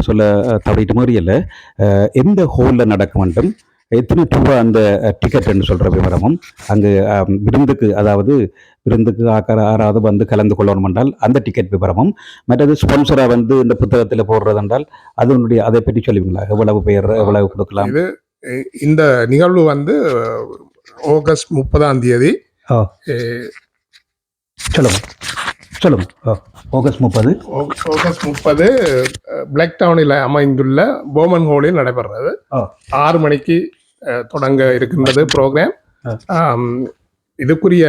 சொல்ல தவறிட்டு மாதிரி இல்லை, எந்த ஹோலில் நடக்க வேண்டும், எத்தனை ரூபா அந்த டிக்கெட்னு சொல்கிற விவரமும், அங்கு விருந்துக்கு அதாவது விருந்துக்கு யாராவது வந்து கலந்து கொள்ளணும் என்றால் அந்த டிக்கெட் விவரமும், மற்றது ஸ்பான்சராக வந்து இந்த புத்தகத்தில் போடுறது என்றால் அதனுடைய அதை பற்றி சொல்லுவீங்களா? எவ்வளவு பேர் எவ்வளவு கொடுக்கலாம்? இது இந்த நிகழ்வு வந்து ஆகஸ்ட் 30 சொல்லுங்க. ஆகஸ்ட் 30 பிளாக் டவுனில் அமைந்துள்ள போமன் ஹோலில் நடைபெறுறது. 6 மணிக்கு தொடங்க இருக்கின்றது ப்ரோக்ராம். இதுக்குரிய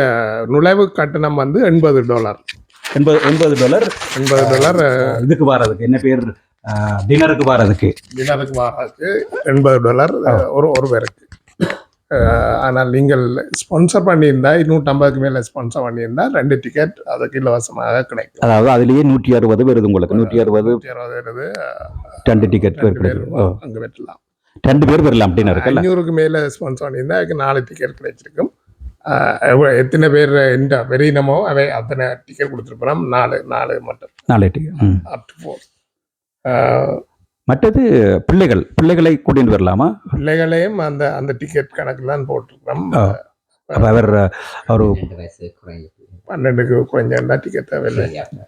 நுழைவு கட்டணம் வந்து $80. $80 இதுக்கு வர்றதுக்கு என்ன பேர், டின்னருக்கு வர்றதுக்கு $80 ஒரு பேருக்கு. ஆனால் நீங்கள் ஸ்பான்சர் பண்ணியிருந்தா 250 மேலே ஸ்பான்சர் பண்ணியிருந்தா 2 டிக்கெட் அதுக்கு இலவசமாக கிடைக்கும். அதாவது அதுலேயே 160 வருது உங்களுக்கு. 160 வருது. 2 டிக்கெட் அங்கே வெட்டலாம். 2 பேர் வரலாம். டின்னருக்கு 500க்கு மேலே ஸ்பான்சர் பண்ணியிருந்தா அதுக்கு 4 டிக்கெட் கிடைச்சிருக்கும். எத்தனை பேர் எந்த வெறியினமோ அவை அத்தனை டிக்கெட் கொடுத்துருப்போம். 4 மட்டும் 4 டிக்கெட் up to 4. மற்றது பிள்ளைகளை கூட்டிட்டு வரலாமா? பிள்ளைகளையும் அந்த டிக்கெட் கணக்கில் தான் போட்டிருக்கோம். அவர் ஒரு 12க்கு குறைஞ்சா டிக்கெட் தேவையில்லை,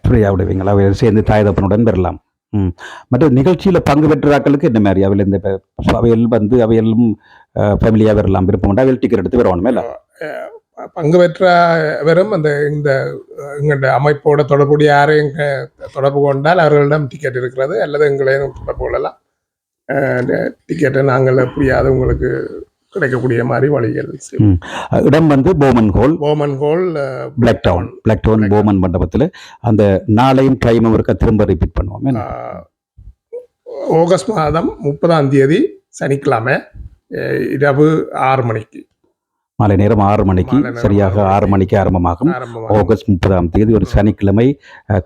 ஃப்ரீயாக விடுவீங்களா? அவர் சேர்ந்து தாயதப்பனுடன் வரலாம். மற்ற நிகழ்ச்சியில் பங்கு பெற்றாக்களுக்கு என்ன மாதிரி அவையில் இந்த அவையெல்லாம் ஃபேமிலியாக வரலாம், விருப்பம் அவையில் டிக்கெட் எடுத்து வரணுமே இல்லை? பங்கு பெற்ற வெறும் இந்த எங்களுடைய அமைப்போட தொடர்புடைய யாரையும் தொடர்பு கொண்டால் அவர்களிடம் டிக்கெட் இருக்கிறது, அல்லது எங்களையும் தொடர்பு கொள்ளலாம். டிக்கெட்டை நாங்கள் எப்படியாவது உங்களுக்கு கிடைக்கக்கூடிய மாதிரி வழிகள். இடம் வந்து Boman whole black down Boman மண்டபத்தில். அந்த நாளையும் டைமும் இருக்க திரும்ப ரிப்பீட் பண்ணுவோம். ஆகஸ்ட் மாதம் 30 சனிக்கிழமை இரவு 6 மணிக்கு, மாலை நேரம் 6 மணிக்கு, சரியாக 6 மணிக்கு ஆரம்பமாகும். ஆகஸ்ட் 30 ஒரு சனிக்கிழமை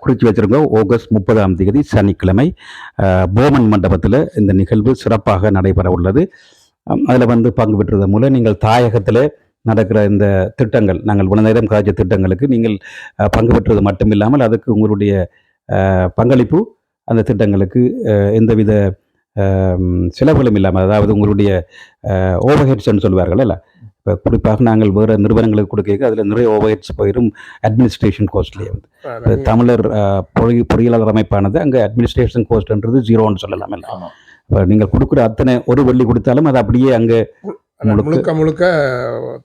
குறித்து வச்சிருக்கோம். ஆகஸ்ட் 30 சனிக்கிழமை போமன் மண்டபத்தில் இந்த நிகழ்வு சிறப்பாக நடைபெற உள்ளது. அதில் வந்து பங்கு பெற்றது மூலம் நீங்கள் தாயகத்தில் நடக்கிற இந்த திட்டங்கள், நாங்கள் இவ்வளவு நேரம் காய்ச்ச திட்டங்களுக்கு நீங்கள் பங்கு பெற்றது மட்டும் இல்லாமல் அதுக்கு உங்களுடைய பங்களிப்பு அந்த திட்டங்களுக்கு எந்தவித செலவுகளும் இல்லாமல், அதாவது உங்களுடைய ஓவர்ஹெட்ஸ்ன்னு சொல்லுவார்கள் இல்லை. இப்போ குறிப்பாக நாங்கள் வேறு நிறுவனங்களுக்கு கொடுக்க அதில் நிறைய ஓவர்ஹெட்ஸ் போயிடும். அட்மினிஸ்ட்ரேஷன் கோஸ்ட்லேயே வந்து தமிழர் பொறியியலாளர் அமைப்பானது அங்கே அட்மினிஸ்ட்ரேஷன் கோஸ்ட்ன்றது 0ன்னு சொல்லலாம் இல்லை. இப்போ நீங்கள் கொடுக்குற அத்தனை ஒரு வெள்ளி கொடுத்தாலும் அது அப்படியே அங்கே முழுக்க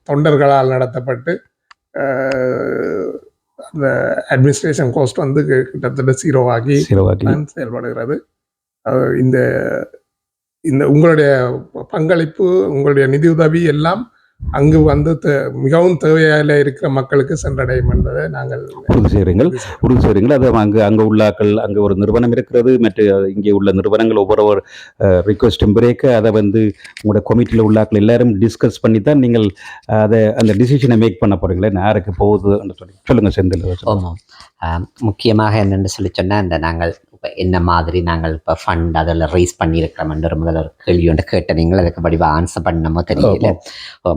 தொண்டர்களால் நடத்தப்பட்டு அந்த அட்மினிஸ்ட்ரேஷன் கோஸ்ட் வந்து கிட்டத்தட்ட 0 ஆகி செயல்படுகிறது. இந்த உங்களுடைய பங்களிப்பு, உங்களுடைய நிதியுதவி எல்லாம் அங்கு வந்து மிகவும் தேவையாக இருக்கிற மக்களுக்கு சென்றடையும் என்பதை நாங்கள் உறுதி செய்கிறீங்கள். அது அங்கே உள்ளாக்கள், அங்கே ஒரு நிறுவனம் இருக்கிறது, மற்ற இங்கே உள்ள நிறுவனங்கள் ஒவ்வொரு ரிக்வெஸ்டும் பிரேக்க அதை வந்து உங்களோட கமிட்டியில் உள்ளாக்கள் எல்லாரும் டிஸ்கஸ் பண்ணி தான் நீங்கள் அதை அந்த டிசிஷனை மேக் பண்ண போகிறீங்களே, யாருக்கு போகுதுன்னு சொல்லுங்கள் செந்தில். முக்கியமாக என்னென்னு சொன்னால் இந்த நாங்கள் இப்போ என்ன மாதிரி நாங்கள் இப்போ ஃபண்ட் அதில் ரைஸ் பண்ணியிருக்கிறோம்ன்ற ஒரு முதல்ல ஒரு கேள்வி ஒன்று கேட்ட நீங்கள் அதுக்கு வடிவாக ஆன்சர் பண்ணமோ தெரியல.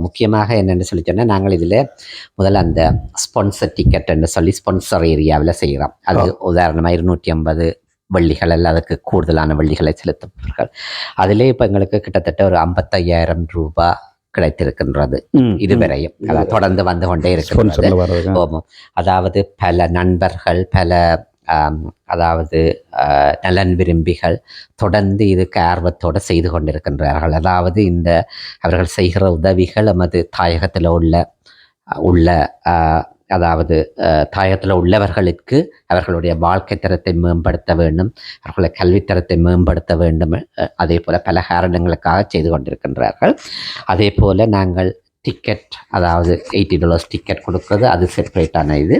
முக்கியமாக என்னென்னு சொல்லி சொன்னால் நாங்கள் இதில் முதல்ல அந்த ஸ்பான்சர் டிக்கெட்டுன்னு சொல்லி ஸ்பான்சர் ஏரியாவில் செய்கிறோம். அது உதாரணமாக 250 வள்ளிகள் அல்ல அதுக்கு கூடுதலான வள்ளிகளை செலுத்துவார்கள். அதிலே இப்போ எங்களுக்கு கிட்டத்தட்ட ஒரு 55,000 ரூபாய் கிடைத்திருக்கின்றது இதுவரையும். அதாவது தொடர்ந்து வந்து கொண்டே இருக்கிறது. அதாவது பல நண்பர்கள், பல அதாவது நலன் விரும்பிகள் தொடர்ந்து இதுக்கு ஆர்வத்தோடு செய்து கொண்டிருக்கின்றார்கள். அதாவது இந்த அவர்கள் செய்கிற உதவிகள் நமது தாயகத்தில் உள்ள அதாவது தாயகத்தில் உள்ளவர்களுக்கு அவர்களுடைய வாழ்க்கை தரத்தை மேம்படுத்த வேண்டும், அவர்களுடைய கல்வித்தரத்தை மேம்படுத்த வேண்டும். அதே போல் பல காரணங்களுக்காக செய்து கொண்டிருக்கின்றார்கள். அதே போல் நாங்கள் டிக்கெட், அதாவது $80 டிக்கெட் கொடுக்குறது, அது செப்பரேட்டான இது.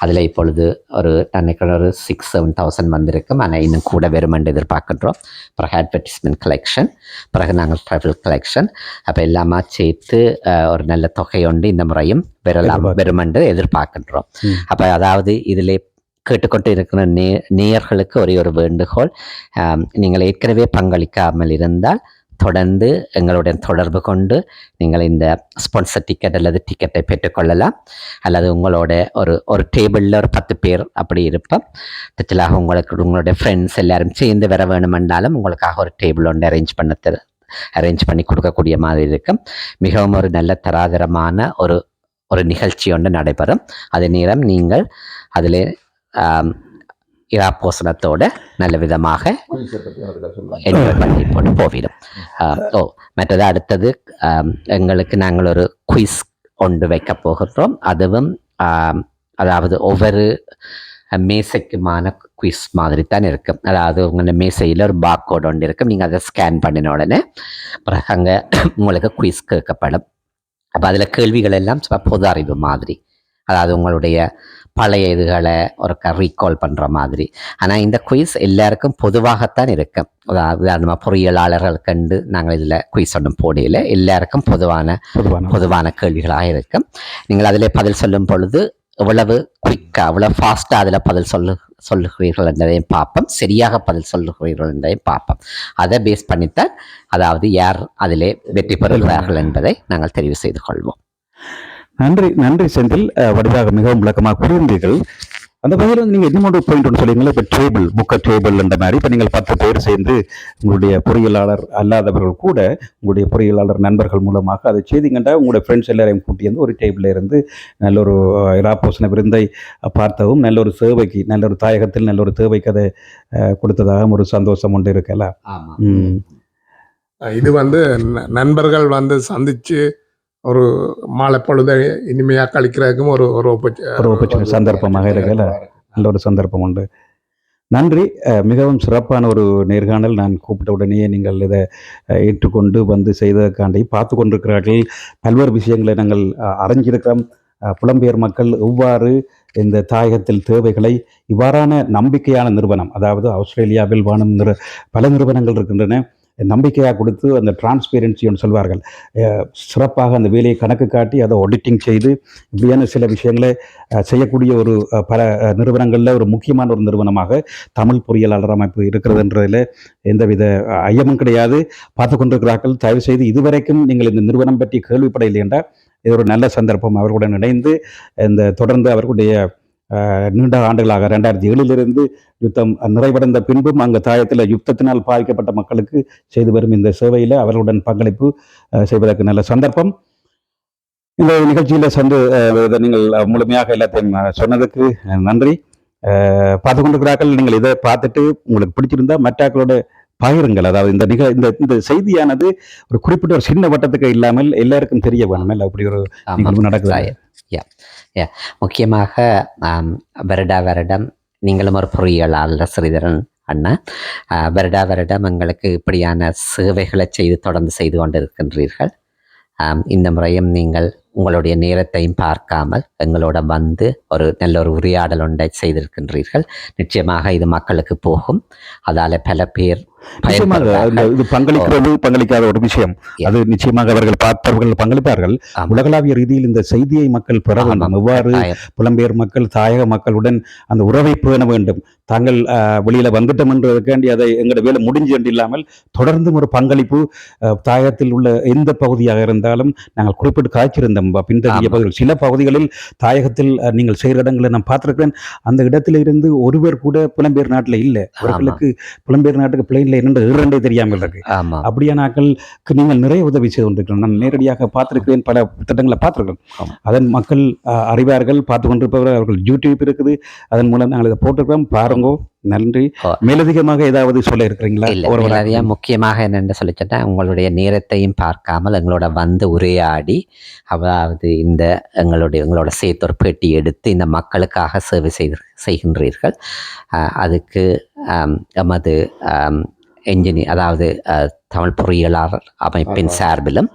அதில் இப்பொழுது ஒரு நினைக்கிற ஒரு 6,000-7,000 வந்திருக்கும். ஆனால் இன்னும் கூட வெறுமென்று எதிர்பார்க்கின்றோம். பிறகு அட்வர்டைஸ்மெண்ட் கலெக்ஷன், பிறகு நாங்கள் ட்ராவல் கலெக்ஷன், அப்போ எல்லாமே சேர்த்து ஒரு நல்ல தொகை உண்டு இந்த முறையும் வெறுமென்று எதிர்பார்க்கின்றோம். அப்போ அதாவது இதில் கேட்டுக்கொண்டு இருக்கிற நேயர்களுக்கு ஒரே ஒரு வேண்டுகோள், நீங்கள் ஏற்கனவே பங்களிக்காமல் இருந்தால் தொடர்ந்து எங்களுடன் தொடர்பு கொண்டு நீங்கள் இந்த ஸ்பான்சர் டிக்கெட் அல்லது டிக்கெட்டை பெற்றுக்கொள்ளலாம். அல்லது உங்களோட ஒரு டேபிளில் ஒரு 10 பேர் அப்படி இருப்போம். தச்சலாக உங்களுடைய ஃப்ரெண்ட்ஸ் எல்லாரும் சேர்ந்து வர வேணுமென்றாலும் உங்களுக்காக ஒரு டேபிள் ஒன்று அரேஞ்ச் பண்ணி கொடுக்கக்கூடிய மாதிரி இருக்கும். மிகவும் ஒரு நல்ல தராதரமான ஒரு நிகழ்ச்சி ஒன்று நடைபெறும். அதே நேரம் நீங்கள் அதில் இராப்போசனத்தோட நல்ல விதமாக என்ஜாய் பண்ணி போட்டு போவிடும். மற்றது அடுத்தது எங்களுக்கு நாங்கள் ஒரு குயிஸ் ஒன்று வைக்க போகிறோம். அதுவும் அதாவது ஒவ்வொரு மேசைக்குமான குயிஸ் மாதிரி தான் இருக்கும். அதாவது உங்களோட மேசையில் ஒரு பார்கோட் ஒன்று இருக்கும். நீங்கள் அதை ஸ்கேன் பண்ணின உடனே பிறகு அங்கே உங்களுக்கு குயிஸ் கேட்கப்படும். அப்போ அதில் கேள்விகள் எல்லாம் பொது அறிவு மாதிரி, அதாவது உங்களுடைய பழைய இதுகளை ஒரு ரீகால் பண்ணுற மாதிரி. ஆனால் இந்த குயிஸ் எல்லாருக்கும் பொதுவாகத்தான் இருக்கும். உதாரணமாக பொறியியலாளர்களுக்கு நாங்கள் இதில் குயிஸ் ஒன்றும் போடையில் எல்லாருக்கும் பொதுவான கேள்விகளாக இருக்கும். நீங்கள் அதில் பதில் சொல்லும் பொழுது எவ்வளவு குயிக்காக, எவ்வளோ ஃபாஸ்ட்டாக அதில் பதில் சொல்லுகிறீர்கள் என்றதையும் பார்ப்போம், சரியாக பதில் சொல்லுகிறீர்கள் என்றதையும் பார்ப்போம். அதை பேஸ் பண்ணித்தான் அதாவது யார் அதிலே வெற்றி பெறுகிறார்கள் என்பதை நாங்கள் தெரிவு செய்து கொள்வோம். நன்றி செந்தில், வடிவாக மிகவும் விளக்கமாக கூறியிருந்தீர்கள். அந்த வகையில் வந்து நீங்கள் இன்னொரு பாயிண்ட் ஒன்று சொல்லிங்களா, இப்போ புக்கர் டேபிள் என்ற மாதிரி இப்போ நீங்கள் 10 பேர் சேர்ந்து உங்களுடைய பொறியியலாளர் அல்லாதவர்கள் கூட உங்களுடைய பொறியியலாளர் நண்பர்கள் மூலமாக அதை செய்திங்கண்டா உங்களுடைய ஃப்ரெண்ட்ஸ் எல்லாரையும் கூட்டி வந்து ஒரு டேபிளில் இருந்து நல்ல ஒரு இராப்போசன விருந்தை பார்த்தவும் நல்ல ஒரு சேவைக்கு, நல்ல ஒரு தாயகத்தில் நல்ல ஒரு தேவைக்கு அதை கொடுத்ததாக ஒரு சந்தோஷம் ஒன்று இருக்கலாம். இது வந்து நண்பர்கள் வந்து சந்தித்து ஒரு மாலை பொழுதை இனிமையாக கழிக்கிறதுக்கும் ஒரு சந்தர்ப்பமாக இருக்கல, நல்ல ஒரு சந்தர்ப்பம் உண்டு. நன்றி. மிகவும் சிறப்பான ஒரு நேர்காணல். நான் கூப்பிட்ட உடனே நீங்கள் இதை ஏற்றுக்கொண்டு வந்து செய்ததற்காண்டி பார்த்து கொண்டிருக்கிறார்கள். பல்வேறு விஷயங்களை நாங்கள் அறிஞ்சிருக்கிறோம். புலம்பெயர் மக்கள் எவ்வாறு இந்த தாயகத்தில் தேவைகளை இவ்வாறான நம்பிக்கையான நிறுவனம், அதாவது ஆஸ்திரேலியாவில் வாழும் பல நிறுவனங்கள் இருக்கின்றன, நம்பிக்கையாக கொடுத்து அந்த டிரான்ஸ்பேரன்சின்னு சொல்வார்கள், சிறப்பாக அந்த வேலையை கணக்கு காட்டி அதை ஆடிட்டிங் செய்து இப்படியான சில விஷயங்களை செய்யக்கூடிய ஒரு பல நிறுவனங்களில் ஒரு முக்கியமான ஒரு நிறுவனமாக தமிழ் பொறியியலாளர் அமைப்பு இருக்கிறதுன்றதில் எந்தவித ஐயமும் கிடையாது. பார்த்து கொண்டிருக்கிறார்கள். தயவு செய்து இதுவரைக்கும் நீங்கள் இந்த நிறுவனம் பற்றி கேள்விப்படவில்லை என்றால் இது ஒரு நல்ல சந்தர்ப்பம். அவர்களுடன் இணைந்து இந்த தொடர்ந்து அவர்களுடைய நீண்ட ஆண்டுகளாக 2007 யுத்தம் நிறைவடைந்த பின்பும் அங்கு தாயத்தில் யுத்தத்தினால் பாதிக்கப்பட்ட மக்களுக்கு செய்து வரும் இந்த சேவையில் அவர்களுடன் பங்களிப்பு செய்வதற்கு நல்ல சந்தர்ப்பம். இந்த நிகழ்ச்சியில் நீங்கள் முழுமையாக எல்லாத்தையும் சொன்னதுக்கு நன்றி. பார்த்து கொண்டிருக்கிறார்கள். நீங்கள் இதை பார்த்துட்டு உங்களுக்கு பிடிச்சிருந்தா மற்றாக்களோட பகிருங்கள். அதாவது இந்த செய்தியானது ஒரு குறிப்பிட்ட ஒரு சின்ன வட்டத்துக்கு இல்லாமல் எல்லாருக்கும் தெரிய வேணும். இல்லை அப்படி ஒரு நிகழ்வு நடக்குது. முக்கியமாக வருடம் நீங்களும் ஒரு பொறியியலாளர் ஸ்ரீதரன் அண்ணா, வருடம் எங்களுக்கு இப்படியான சேவைகளை தொடர்ந்து செய்து கொண்டிருக்கின்றீர்கள். இந்த முறையும் நீங்கள் உங்களுடைய நேரத்தையும் பார்க்காமல் எங்களோட வந்து ஒரு நல்ல ஒரு உரையாடல் ஒன்றை செய்திருக்கின்றீர்கள். நிச்சயமாக இது மக்களுக்கு போகும். அதால் பல பேர் நிச்சயமாக இது பங்களிக்கிறது பங்களிக்காத ஒரு விஷயம். அது நிச்சயமாக அவர்கள் பார்த்தவர்கள் பங்களிப்பார்கள். உலகளாவிய ரீதியில் இந்த செய்தியை மக்கள் பெற வேண்டும். எவ்வாறு புலம்பெயர் மக்கள் தாயக மக்களுடன் அந்த உறவை பேண வேண்டும். தாங்கள் வெளியில வந்துட்டோம் என்றதுக்காண்டி அதை எங்களோட வேலை முடிஞ்சு என்று இல்லாமல் தொடர்ந்தும் ஒரு பங்களிப்பு தாயகத்தில் உள்ள எந்த பகுதியாக இருந்தாலும் நாங்கள் குறிப்பிட்டு காய்ச்சிருந்தோம். பின்தங்கிய பகுதிகள் சில பகுதிகளில் தாயகத்தில் நீங்கள் செய்கிற இடங்களை நான் பார்த்திருக்கிறேன். அந்த இடத்துல இருந்து ஒருவர் கூட புலம்பெயர் நாட்டில் இல்லை. அவர்களுக்கு புலம்பெயர் நாட்டுக்கு பிளைன்ல இரண்டே தெரியாமல் இருக்கு. அப்படியான ஆட்களுக்கு நீங்கள் நிறைய உதவி செய்து கொண்டிருக்கிறோம். நான் நேரடியாக பார்த்திருக்கிறேன், பல திட்டங்களை பார்த்திருக்கிறோம். அதன் மக்கள் அறிவார்கள், பார்த்து கொண்டிருப்பவர்கள். அவர்கள் யூடியூப் இருக்குது, அதன் மூலம் நாங்கள் இதை போட்டிருக்கிறோம். பாருங்க. நன்றி. மேலதிகமாக ஏதாவது சொல்ல இருக்கிறீங்களா? முக்கியமாக என்னென்னு சொல்லிச்சேன்னா, உங்களுடைய நேரத்தையும் பார்க்காமல் எங்களோட வந்து உரையாடி, அதாவது எங்களோட சேர்த்து ஒரு பேட்டி எடுத்து இந்த மக்களுக்காக சேவை செய்கின்றீர்கள். அதுக்கு எமது என்ஜினியர், அதாவது தமிழ் பொறியியலாளர் அமைப்பின் சார்பிலும்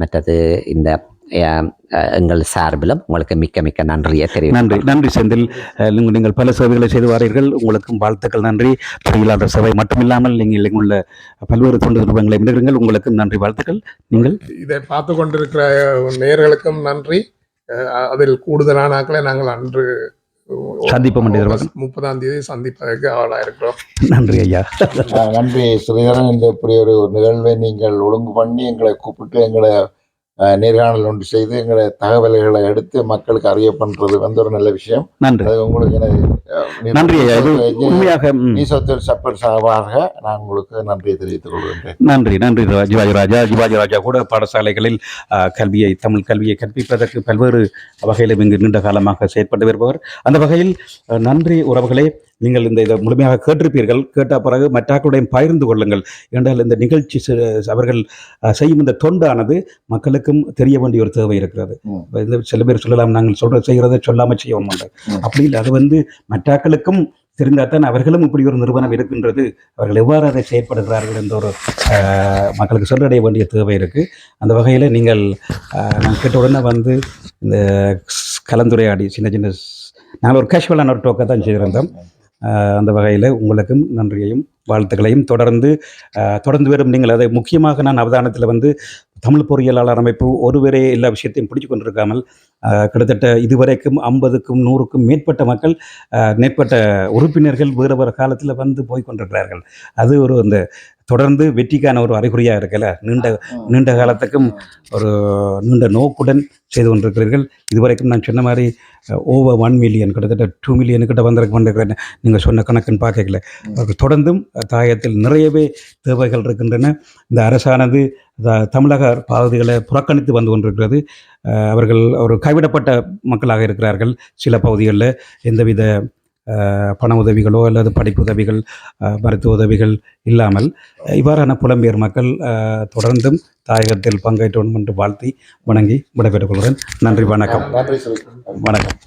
மற்றது இந்த எங்கள் சார்பிலும் உங்களுக்கு மிக்க மிக்க நன்றியை தெரிவிக்கிறேன். நன்றி செந்தில். நீங்கள் பல சேவைகளை செய்து வாரீர்கள். உங்களுக்கும் வாழ்த்துக்கள். நன்றி. பொறியியலாளர் சேவை மட்டுமில்லாமல் நீங்கள் உள்ள பல்வேறு தொண்டு நிறுவனங்களை விடுங்கள். உங்களுக்கு நன்றி, வாழ்த்துக்கள். நீங்கள் இதை பார்த்து கொண்டிருக்கிற நேயர்களுக்கும் நன்றி. அதில் கூடுதலான ஆட்களை நாங்கள் அன்று சந்திப்போம். 30ஆம் தேதி சந்திப்பதற்கு ஆளாயிருக்கிறோம். நன்றி ஐயா. நன்றி ஸ்ரீதரன். இந்த இப்படி ஒரு நிகழ்வை நீங்கள் ஒழுங்கு பண்ணி எங்களை கூப்பிட்டு எங்களை நேர்காணல் ஒன்று செய்து எங்களை தகவல்களை எடுத்து மக்களுக்கு அறிய பண்றது ஒரு நல்ல விஷயம். நன்றி. உங்களுக்கு நன்றி உண்மையாக சப்பர் சார்பாக நான் உங்களுக்கு நன்றியை தெரிவித்துக் கொள்கின்றேன். நன்றி ஜிவாஜி ராஜா கூட பாடசாலைகளில் தமிழ் கல்வியை கற்பிப்பதற்கு பல்வேறு வகையிலும் இங்கு நீண்ட காலமாக செயற்பட்டு வருபவர். அந்த வகையில் நன்றி உறவுகளே. நீங்கள் இதை முழுமையாக கேட்டிருப்பீர்கள். கேட்ட பிறகு மற்றாக்களுடன் பகிர்ந்து கொள்ளுங்கள். என்றால் இந்த நிகழ்ச்சி அவர்கள் செய்யும் இந்த தொண்டானது மக்களுக்கும் தெரிய வேண்டிய ஒரு தேவை இருக்கிறது. சில பேர் சொல்லலாம், நாங்கள் செய்கிறதை சொல்லாமல் செய்யவும் மாட்டோம். அப்படி இல்லை, அது மற்றாக்களுக்கும் தெரிந்தால்தான் அவர்களும் இப்படி ஒரு நிறுவனம் இருக்கின்றது, அவர்கள் எவ்வாறு அதை செயற்படுகிறார்கள் என்ற ஒரு மக்களுக்கு சொல்லடைய வேண்டிய தேவை இருக்குது. அந்த வகையில் நீங்கள் நான் கேட்ட உடனே இந்த கலந்துரையாடி சின்ன நாங்கள் ஒரு கேஷுவலான ஒரு டோக்கை தான் செய்திருந்தோம். அந்த வகையில் உங்களுக்கும் நன்றியையும் வாழ்த்துக்களையும் தொடர்ந்து வரும். நீங்கள் அதை முக்கியமாக நான் அவதானத்தில் தமிழ் பொறியியலாளர் அமைப்பு ஒருவரே எல்லா விஷயத்தையும் பிடிச்சு கொண்டிருக்காமல் கிட்டத்தட்ட இதுவரைக்கும் 50க்கும் 100க்கும் மேற்பட்ட உறுப்பினர்கள் வேறு காலத்தில் போய் கொண்டிருக்கிறார்கள். அது இந்த தொடர்ந்து வெற்றிக்கான ஒரு அறிகுறியாக இருக்கல. நீண்ட காலத்துக்கும் ஒரு நீண்ட நோக்குடன் செய்து கொண்டிருக்கிறீர்கள். இதுவரைக்கும் நான் சொன்ன மாதிரி ஓவர் 1 மில்லியன், கிட்டத்தட்ட 2 மில்லியன் கிட்ட வந்திருக்கிறேன். நீங்கள் சொன்ன கணக்குன்னு பார்க்கல. அவர்கள் தொடர்ந்தும் தாயத்தில் நிறையவே தேவைகள் இருக்கின்றன. இந்த அரசானது தமிழக பகுதிகளை புறக்கணித்து வந்து கொண்டிருக்கிறது. அவர்கள் ஒரு கைவிடப்பட்ட மக்களாக இருக்கிறார்கள். சில பகுதிகளில் எந்தவித பண உதவிகளோ அல்லது படிப்பு உதவிகள், மருத்துவ உதவிகள் இல்லாமல் இவ்வாறான புலம்பெயர் மக்கள் தொடர்ந்தும் தாயகத்தில் பங்கேற்றோம் என்று வாழ்த்தி வணங்கி விடைபெற்றுக் கொள்கிறேன். நன்றி, வணக்கம். நன்றி. வணக்கம்.